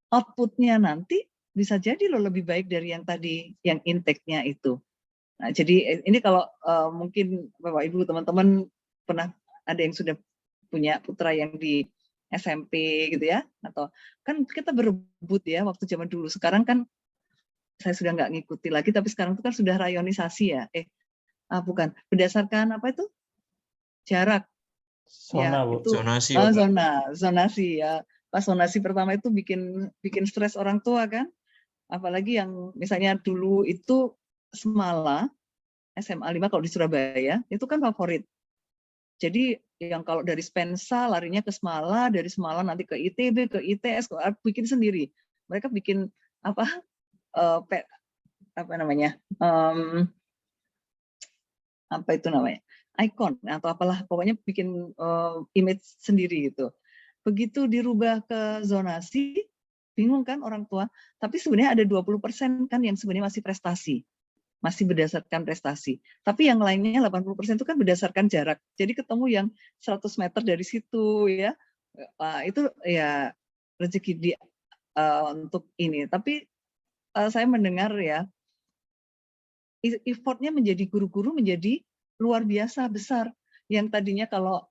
outputnya nanti bisa jadi lebih baik dari yang tadi, yang intake-nya itu. Nah, jadi ini kalau mungkin Bapak Ibu teman-teman pernah ada yang sudah punya putra yang di SMP gitu ya, atau kan kita berebut ya waktu zaman dulu. Sekarang kan saya sudah nggak ngikuti lagi, tapi sekarang itu kan sudah rayonisasi ya. Bukan, berdasarkan apa itu? Jarak. Zona, ya, Bu. itu Zonasi. zonasi ya. Pas zonasi pertama itu bikin stres orang tua kan. Apalagi yang misalnya dulu itu Semala, SMA 5 kalau di Surabaya, itu kan favorit. Jadi yang kalau dari Spensa larinya ke Semala, dari Semala nanti ke ITB, ke ITS, bikin sendiri. Mereka bikin apa namanya? Apa itu namanya? Icon atau apalah, pokoknya bikin image sendiri gitu. Begitu dirubah ke zonasi, bingung kan orang tua. Tapi sebenarnya ada 20% kan yang sebenarnya masih prestasi. Masih berdasarkan prestasi. Tapi yang lainnya 80% itu kan berdasarkan jarak. Jadi ketemu yang 100 meter dari situ ya. Itu ya rezeki untuk ini. Tapi saya mendengar ya, effortnya menjadi guru-guru menjadi luar biasa besar. Yang tadinya kalau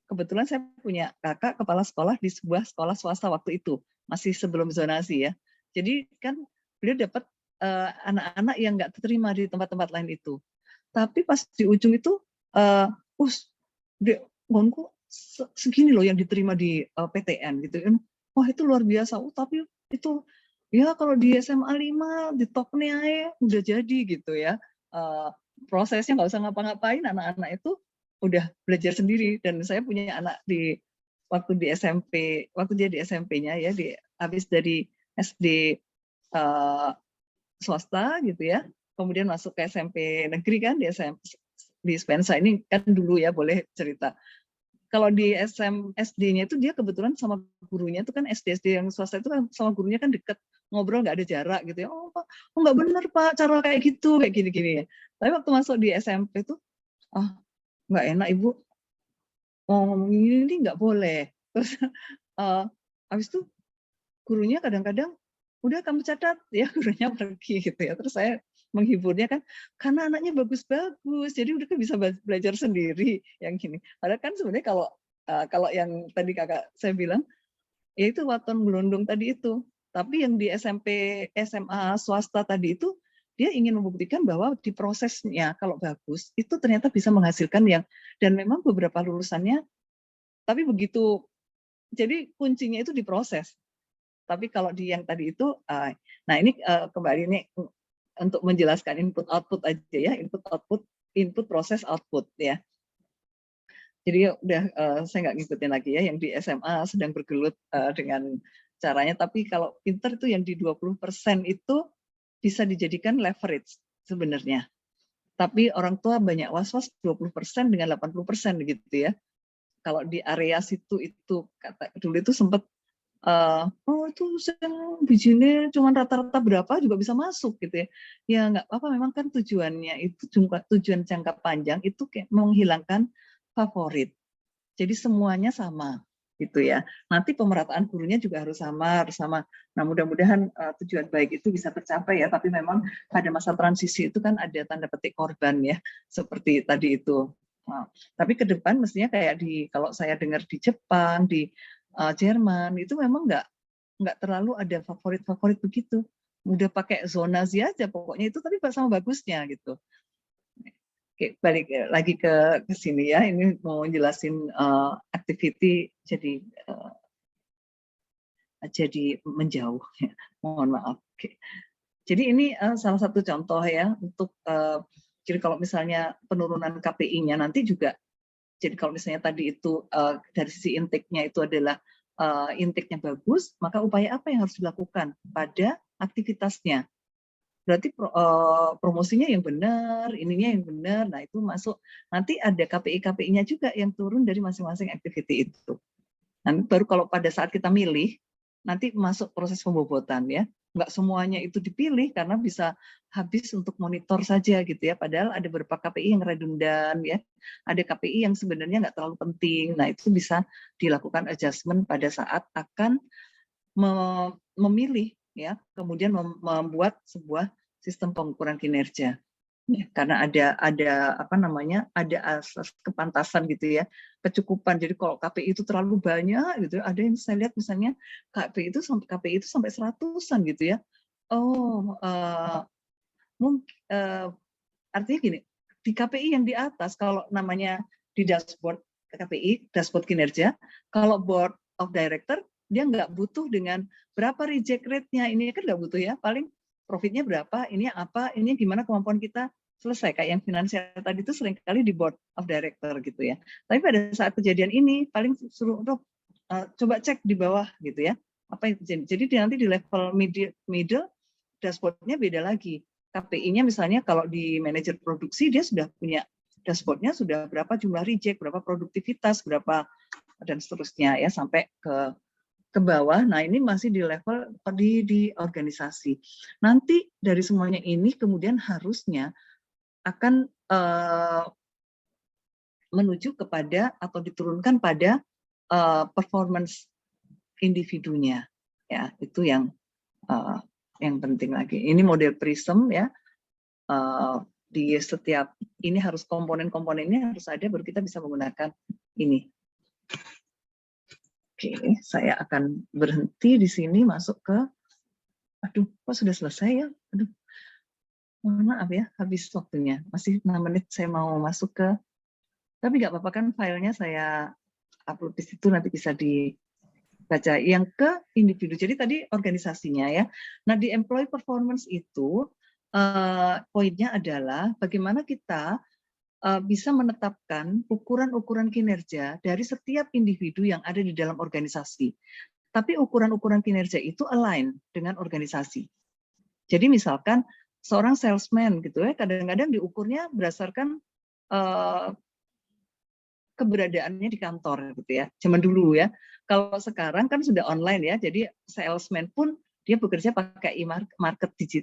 kebetulan saya punya kakak kepala sekolah di sebuah sekolah swasta waktu itu. Masih sebelum zonasi ya. Jadi kan beliau dapat anak-anak yang nggak terima di tempat-tempat lain itu. Tapi pas di ujung itu, kok segini loh yang diterima di PTN gitu kan. Wah itu luar biasa. Tapi itu ya kalau di SMA 5 di topnya ya udah jadi gitu ya. Prosesnya nggak usah ngapa-ngapain, anak-anak itu udah belajar sendiri. Dan saya punya anak waktu di SMP, waktu dia di SMP-nya ya, habis dari SD swasta gitu ya, kemudian masuk ke SMP negeri kan, di Spensa ini kan dulu ya, boleh cerita. Kalau di SD-nya itu dia kebetulan sama gurunya itu kan SD yang swasta itu kan sama gurunya kan deket, ngobrol nggak ada jarak gitu ya. Oh Pak, nggak bener Pak cara kayak gitu, kayak gini-gini ya. Tapi waktu masuk di SMP itu, nggak enak Ibu, ngomong ini nggak boleh. Terus habis itu gurunya kadang-kadang udah kamu catat ya, gurunya pergi gitu ya. Terus saya menghiburnya kan karena anaknya bagus-bagus, jadi udah kan bisa belajar sendiri yang gini. Padahal kan sebenarnya kalau yang tadi kakak saya bilang ya itu waton gelondong tadi itu. Tapi yang di SMP SMA swasta tadi itu dia ingin membuktikan bahwa di prosesnya kalau bagus itu ternyata bisa menghasilkan yang, dan memang beberapa lulusannya, tapi begitu, jadi kuncinya itu di proses. Tapi kalau di yang tadi itu, nah ini kembali ini untuk menjelaskan input output aja ya, input proses output ya. Jadi udah saya nggak ngikutin lagi ya, yang di SMA sedang bergelut dengan caranya. Tapi kalau pinter itu yang di 20% itu bisa dijadikan leverage sebenarnya. Tapi orang tua banyak was-was 20% dengan 80% gitu ya. Kalau di area situ itu kata dulu itu sempat itu yang bijinya cuma rata-rata berapa juga bisa masuk gitu ya. Ya nggak apa-apa, memang kan tujuannya itu tujuan jangka panjang itu kayak menghilangkan favorit. Jadi semuanya sama gitu ya. Nanti pemerataan gurunya juga harus sama. Nah mudah-mudahan tujuan baik itu bisa tercapai ya. Tapi memang pada masa transisi itu kan ada tanda petik korban ya, seperti tadi itu. Nah, tapi ke depan mestinya kayak kalau saya dengar di Jepang, di Jerman itu memang nggak terlalu ada favorit begitu, udah pakai zonasi aja pokoknya itu, tapi sama bagusnya gitu. Oke, balik lagi ke sini ya, ini mau jelasin activity jadi menjauh ya. Mohon maaf. Oke. Jadi ini salah satu contoh ya untuk jadi kalau misalnya penurunan KPI-nya nanti juga. Jadi kalau misalnya tadi itu dari sisi intake-nya itu adalah intake-nya bagus, maka upaya apa yang harus dilakukan pada aktivitasnya. Berarti promosinya yang benar, ininya yang benar. Nah, itu masuk. Nanti ada KPI-KPI-nya juga yang turun dari masing-masing activity itu. Nanti baru kalau pada saat kita milih, nanti masuk proses pembobotan ya. Nggak semuanya itu dipilih karena bisa habis untuk monitor saja gitu ya. Padahal ada beberapa KPI yang redundan ya. Ada KPI yang sebenarnya nggak terlalu penting. Nah, itu bisa dilakukan adjustment pada saat akan memilih ya, kemudian membuat sebuah sistem pengukuran kinerja. Ya, karena ada apa namanya, ada asas kepantasan gitu ya, kecukupan. Jadi kalau KPI itu terlalu banyak gitu, ada yang saya lihat misalnya KPI itu sampai 100-an gitu ya. Oh, mungkin artinya gini, di KPI yang di atas kalau namanya di dashboard KPI, dashboard kinerja, kalau board of director dia nggak butuh dengan berapa reject rate-nya, ini kan nggak butuh ya, paling profitnya berapa, ini apa, ini gimana kemampuan kita, selesai. Kayak yang finansial tadi itu seringkali di board of director gitu ya. Tapi pada saat kejadian ini paling suruh coba cek di bawah gitu ya, apa yang terjadi. Jadi nanti di level middle dashboard-nya beda lagi. KPI-nya misalnya kalau di manajer produksi dia sudah punya dashboard-nya, sudah berapa jumlah reject, berapa produktivitas, berapa dan seterusnya ya sampai ke bawah. Nah, ini masih di level di organisasi. Nanti dari semuanya ini kemudian harusnya akan menuju kepada atau diturunkan pada performance individunya. Ya, itu yang penting lagi. Ini model Prism ya. Di setiap ini harus komponen-komponennya harus ada baru kita bisa menggunakan ini. Oke, saya akan berhenti di sini masuk ke, aduh, kok sudah selesai ya? Aduh, mohon maaf ya, habis waktunya. Masih 6 menit saya mau masuk ke, tapi nggak apa-apa kan filenya saya upload di situ, nanti bisa dibaca. Yang ke individu, jadi tadi organisasinya ya. Nah, di employee performance itu, poinnya adalah bagaimana kita bisa menetapkan ukuran-ukuran kinerja dari setiap individu yang ada di dalam organisasi. Tapi ukuran-ukuran kinerja itu align dengan organisasi. Jadi misalkan seorang salesman gitu ya, kadang-kadang diukurnya berdasarkan keberadaannya di kantor gitu ya. Zaman dulu ya. Kalau sekarang kan sudah online ya, jadi salesman pun dia bekerja pakai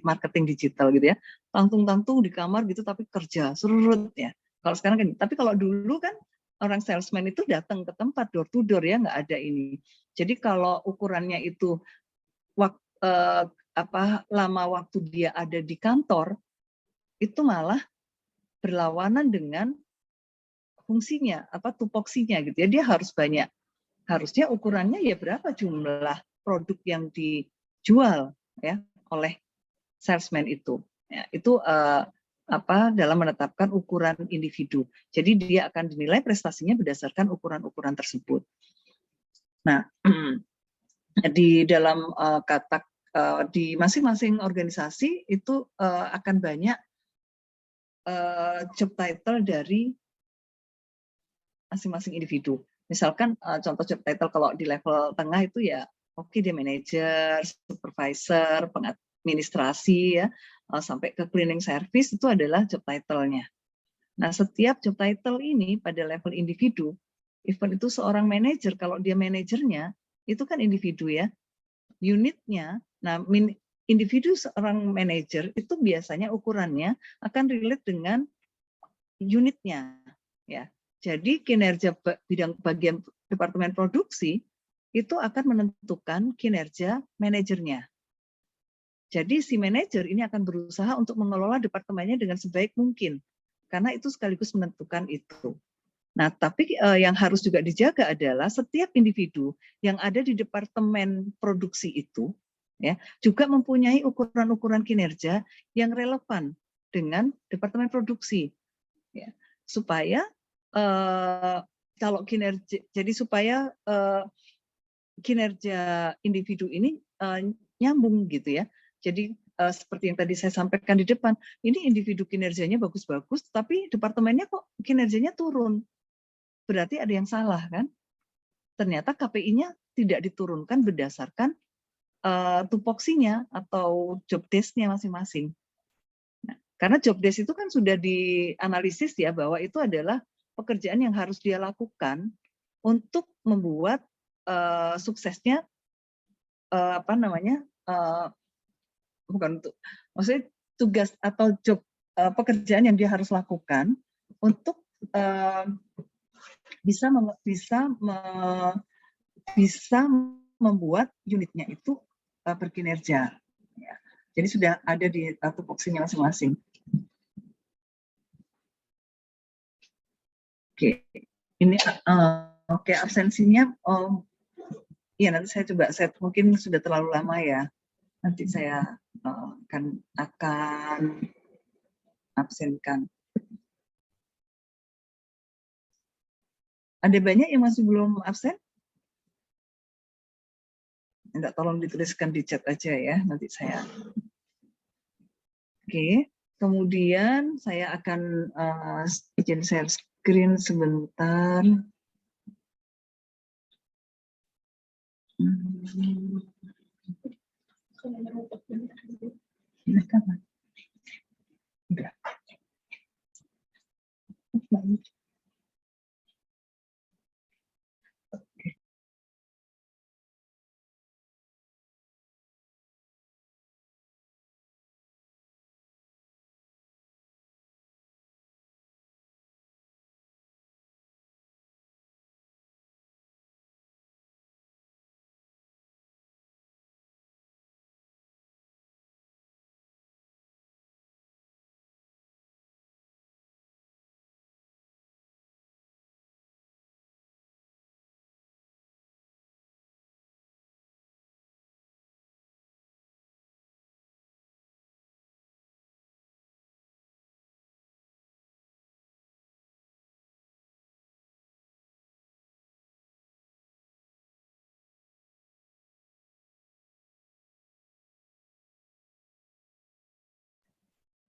marketing digital gitu ya. Tangtung-tangtung di kamar gitu tapi kerja surut ya. Kalau sekarang kan, tapi kalau dulu kan orang salesman itu datang ke tempat door to door ya, nggak ada ini. Jadi kalau ukurannya itu lama waktu dia ada di kantor, itu malah berlawanan dengan fungsinya, tupoksinya gitu ya. Dia harus banyak. Harusnya ukurannya ya berapa jumlah produk yang dijual ya oleh salesman itu. Ya, itu dalam menetapkan ukuran individu. Jadi dia akan dinilai prestasinya berdasarkan ukuran-ukuran tersebut. Nah, di dalam di masing-masing organisasi itu akan banyak job title dari masing-masing individu. Misalkan contoh job title kalau di level tengah itu ya dia manajer, supervisor, pengadministrasi ya, sampai ke cleaning service itu adalah job title-nya. Nah, setiap job title ini pada level individu, even itu seorang manajer, kalau dia manajernya, itu kan individu ya, unitnya, nah individu seorang manajer itu biasanya ukurannya akan relate dengan unitnya. Ya. Jadi kinerja bagian departemen produksi itu akan menentukan kinerja manajernya. Jadi si manajer ini akan berusaha untuk mengelola departemennya dengan sebaik mungkin, karena itu sekaligus menentukan itu. Nah, tapi yang harus juga dijaga adalah setiap individu yang ada di departemen produksi itu, ya, juga mempunyai ukuran-ukuran kinerja yang relevan dengan departemen produksi, ya, supaya kalau kinerja, jadi supaya kinerja individu ini nyambung gitu ya. Jadi seperti yang tadi saya sampaikan di depan, ini individu kinerjanya bagus-bagus, tapi departemennya kok kinerjanya turun. Berarti ada yang salah kan? Ternyata KPI-nya tidak diturunkan berdasarkan tupoksinya atau job desk-nya masing-masing. Nah, karena job desk itu kan sudah dianalisis ya bahwa itu adalah pekerjaan yang harus dia lakukan untuk membuat suksesnya bukan untuk maksudnya tugas atau job pekerjaan yang dia harus lakukan untuk bisa membuat unitnya itu berkinerja. Ya. Jadi sudah ada di tupoksinya masing-masing. Oke, ini oke absensinya. Iya nanti saya coba set. Mungkin sudah terlalu lama ya. Nanti saya akan absenkan. Ada banyak yang masih belum absen? Enggak, tolong dituliskan di chat aja ya, nanti saya. Oke, kemudian saya akan izin share screen sebentar. Enggak.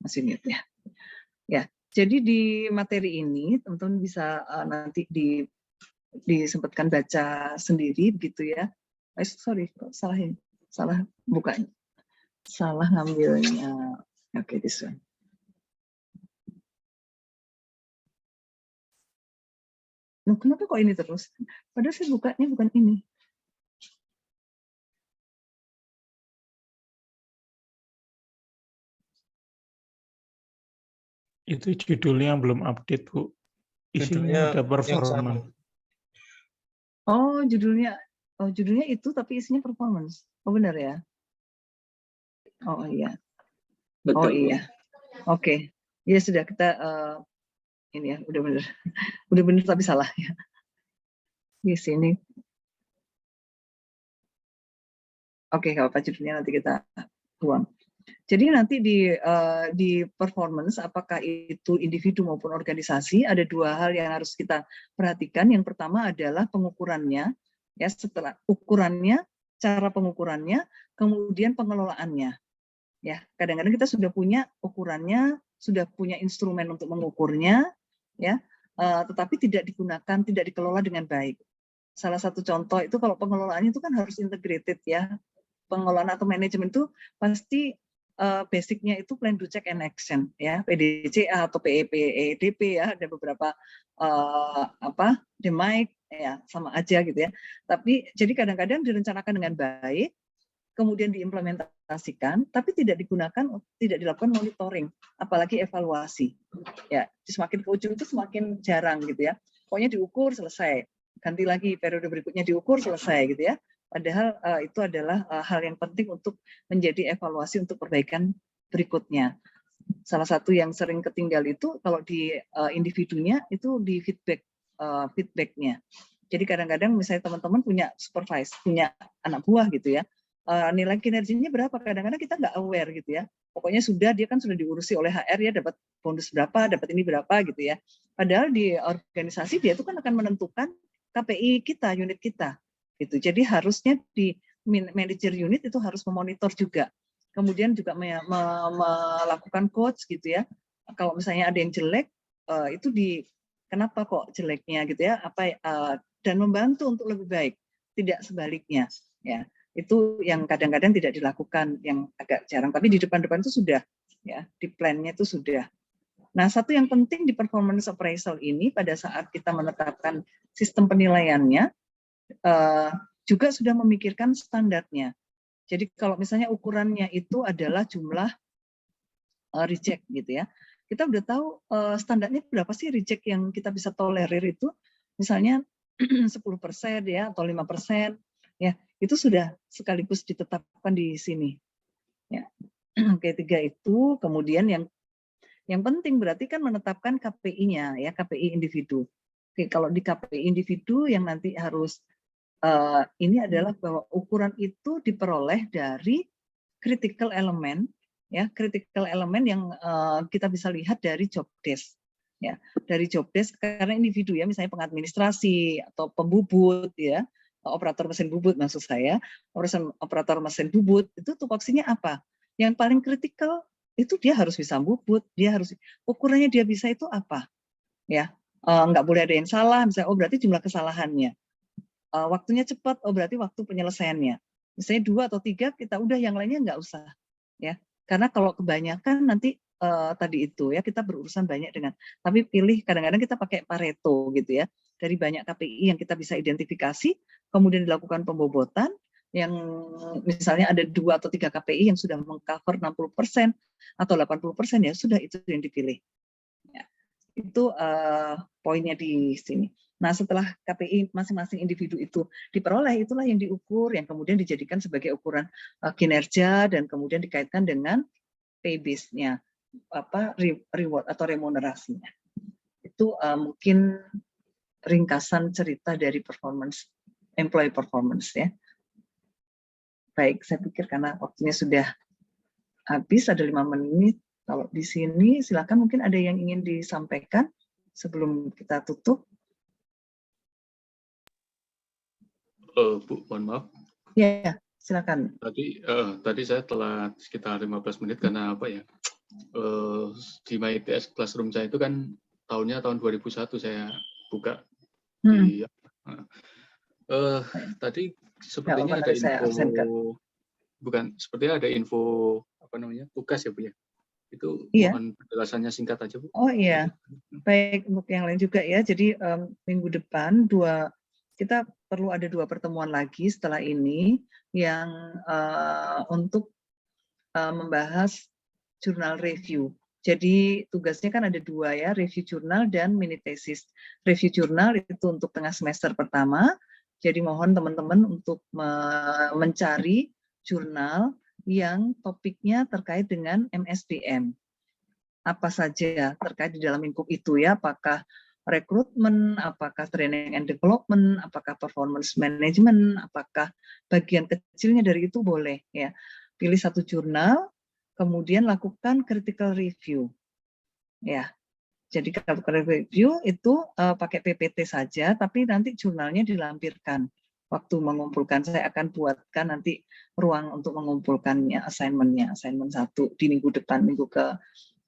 Masih mute ya. Ya, jadi di materi ini teman-teman bisa nanti disempatkan baca sendiri begitu ya. Sorry, kok salah bukanya. Salah ngambilnya. Oke, this one. Loh, kenapa kok ini terus? Padahal saya bukanya bukan ini. Itu judulnya yang belum update, Bu. Isinya ada performance. Oh, judulnya itu tapi isinya performance. Oh, benar ya? Oh iya. Betul. Oh iya. Oke. Ya sudah kita ini ya, udah benar. Udah benar tapi salah ya. Di sini. Oke, kalau apa judulnya nanti kita buang. Jadi nanti di performance, apakah itu individu maupun organisasi, ada dua hal yang harus kita perhatikan. Yang pertama adalah pengukurannya, ya setelah ukurannya, cara pengukurannya, kemudian pengelolaannya. Ya, kadang-kadang kita sudah punya ukurannya, sudah punya instrumen untuk mengukurnya, ya, tetapi tidak digunakan, tidak dikelola dengan baik. Salah satu contoh itu kalau pengelolaannya itu kan harus integrated ya. Pengelolaan atau manajemen itu pasti basicnya itu plan do check and action ya, PDCA atau PEDP ya, ada beberapa DMAIC ya, sama aja gitu ya. Tapi jadi kadang-kadang direncanakan dengan baik, kemudian diimplementasikan, tapi tidak digunakan, tidak dilakukan monitoring, apalagi evaluasi. Ya, semakin ke ujung itu semakin jarang gitu ya. Pokoknya diukur selesai, ganti lagi periode berikutnya diukur selesai gitu ya. Padahal itu adalah hal yang penting untuk menjadi evaluasi untuk perbaikan berikutnya. Salah satu yang sering ketinggal itu kalau di individunya itu di feedbacknya. Jadi kadang-kadang misalnya teman-teman punya supervise, punya anak buah gitu ya, nilai kinerjanya berapa? Kadang-kadang kita nggak aware gitu ya. Pokoknya dia kan sudah diurusi oleh HR ya, dapat bonus berapa, dapat ini berapa gitu ya. Padahal di organisasi dia itu kan akan menentukan KPI kita, unit kita. Gitu. Jadi harusnya di manajer unit itu harus memonitor juga. Kemudian juga melakukan coach gitu ya. Kalau misalnya ada yang jelek, itu kenapa kok jeleknya gitu ya? Dan membantu untuk lebih baik, tidak sebaliknya. Ya. Itu yang kadang-kadang tidak dilakukan, yang agak jarang. Tapi di depan-depan itu sudah, ya, di plan-nya itu sudah. Nah, satu yang penting di performance appraisal ini pada saat kita menetapkan sistem penilaiannya, juga sudah memikirkan standarnya. Jadi kalau misalnya ukurannya itu adalah jumlah reject gitu ya, kita udah tahu standarnya berapa sih reject yang kita bisa tolerir itu, misalnya 10% ya atau 5%, ya itu sudah sekaligus ditetapkan di sini. Ya. Ketiga itu, kemudian yang penting berarti kan menetapkan KPI-nya ya, KPI individu. Oke, kalau di KPI individu yang nanti harus ini adalah bahwa ukuran itu diperoleh dari critical element ya, critical element yang kita bisa lihat dari job desk ya, dari job desk karena individu ya, misalnya pengadministrasi atau pembubut ya, operator mesin bubut maksud saya, operator mesin bubut itu tupoksinya apa? Yang paling kritikal itu dia harus bisa bubut, dia harus ukurannya dia bisa itu apa? Ya, nggak boleh ada yang salah, misalnya oh berarti jumlah kesalahannya. Waktunya cepat, oh berarti waktu penyelesaiannya. Misalnya 2 atau 3 kita udah, yang lainnya nggak usah, ya. Karena kalau kebanyakan nanti tadi itu ya kita berurusan banyak dengan. Tapi pilih kadang-kadang kita pakai Pareto gitu ya. Dari banyak KPI yang kita bisa identifikasi, kemudian dilakukan pembobotan. Yang misalnya ada 2 atau 3 KPI yang sudah mengcover 60% atau 80% ya sudah itu yang dipilih. Ya. Itu poinnya di sini. Nah, setelah KPI masing-masing individu itu diperoleh, itulah yang diukur, yang kemudian dijadikan sebagai ukuran kinerja dan kemudian dikaitkan dengan pay base-nya, reward atau remunerasinya. Itu mungkin ringkasan cerita dari performance, employee performance ya. Baik, saya pikir karena waktunya sudah habis, ada 5 menit. Kalau di sini silakan mungkin ada yang ingin disampaikan sebelum kita tutup. Bu, mohon maaf. Ya, silakan. Tadi saya telat sekitar 15 menit karena apa ya? Di MyITS Classroom saya itu kan tahun 2001 saya buka. Tadi sepertinya ada info, sepertinya ada info apa namanya, tugas ya Bu ya? Itu mohon penjelasannya singkat aja Bu. Oh iya, baik, untuk yang lain juga ya. Jadi minggu depan kita perlu ada 2 pertemuan lagi setelah ini yang untuk membahas jurnal review. Jadi tugasnya kan ada 2 ya, review jurnal dan mini tesis. Review jurnal itu untuk tengah semester pertama. Jadi mohon teman-teman untuk mencari jurnal yang topiknya terkait dengan MSDM. Apa saja terkait di dalam lingkup itu ya, apakah rekrutmen, apakah training and development, apakah performance management, apakah bagian kecilnya dari itu boleh ya. Pilih 1 jurnal, kemudian lakukan critical review. Ya. Jadi critical review itu pakai PPT saja, tapi nanti jurnalnya dilampirkan. Waktu mengumpulkan, saya akan buatkan nanti ruang untuk mengumpulkannya, assignment-nya, assignment 1 di minggu depan, minggu ke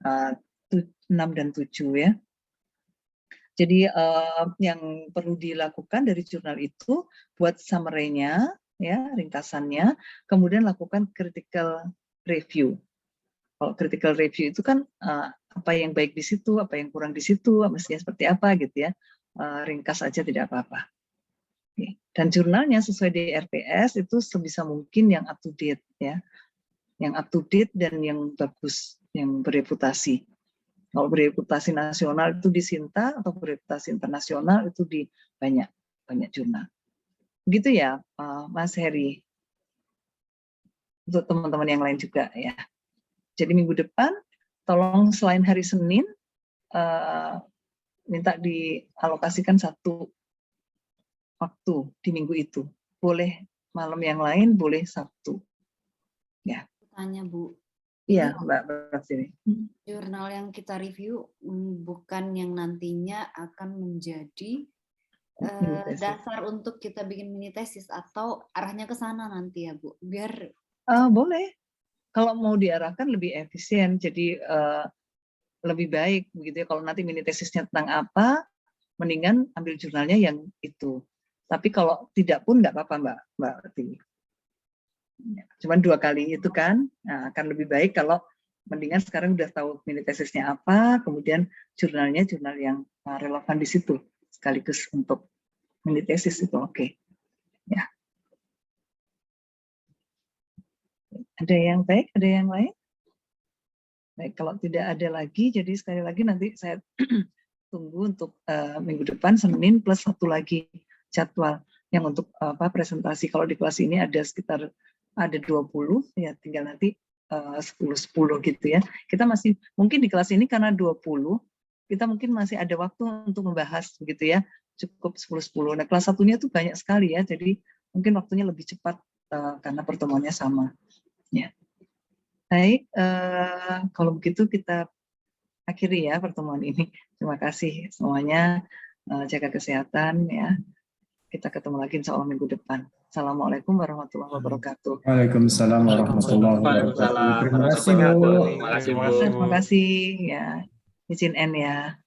6 dan 7 ya. Jadi yang perlu dilakukan dari jurnal itu buat summary-nya, ya ringkasannya, kemudian lakukan critical review. Kalau critical review itu kan apa yang baik di situ, apa yang kurang di situ, mestinya seperti apa gitu ya. Ringkas aja tidak apa-apa. Dan jurnalnya sesuai di RPS itu sebisa mungkin yang up to date ya, yang up to date dan yang bagus, yang bereputasi. Kalau bereputasi nasional itu di Sinta, atau bereputasi internasional itu di banyak jurnal. Begitu ya, Mas Heri. Untuk teman-teman yang lain juga ya. Jadi minggu depan, tolong selain hari Senin, minta dialokasikan 1 waktu di minggu itu. Boleh malam yang lain, boleh Sabtu. Ya. Tanya Bu. Iya, Mbak Prasini. Jurnal yang kita review bukan yang nantinya akan menjadi dasar untuk kita bikin mini tesis, atau arahnya ke sana nanti ya Bu? Biar boleh. Kalau mau diarahkan lebih efisien, jadi lebih baik begitu ya. Kalau nanti mini tesisnya tentang apa, mendingan ambil jurnalnya yang itu. Tapi kalau tidak pun nggak apa-apa Mbak Tini. Cuman 2 kali itu kan, nah, akan lebih baik kalau mendingan sekarang udah tahu mini tesisnya apa, kemudian jurnalnya jurnal yang relevan di situ sekaligus untuk mini tesis itu oke. Ya. Ada yang baik, ada yang lain? Baik, kalau tidak ada lagi, jadi sekali lagi nanti saya tunggu untuk minggu depan Senin plus 1 lagi jadwal yang untuk presentasi. Kalau di kelas ini ada sekitar 20 ya, tinggal nanti 10 gitu ya. Kita masih mungkin di kelas ini karena 20 kita mungkin masih ada waktu untuk membahas begitu ya. Cukup 10. Nah, kelas satunya itu banyak sekali ya. Jadi mungkin waktunya lebih cepat karena pertemuannya sama. Ya. Baik, kalau begitu kita akhiri ya pertemuan ini. Terima kasih semuanya. Jaga kesehatan ya. Kita ketemu lagi insya Allah minggu depan. Assalamualaikum warahmatullahi wabarakatuh. Waalaikumsalam warahmatullahi wabarakatuh. Terima kasih Bu. Terima kasih ya. Izin N ya.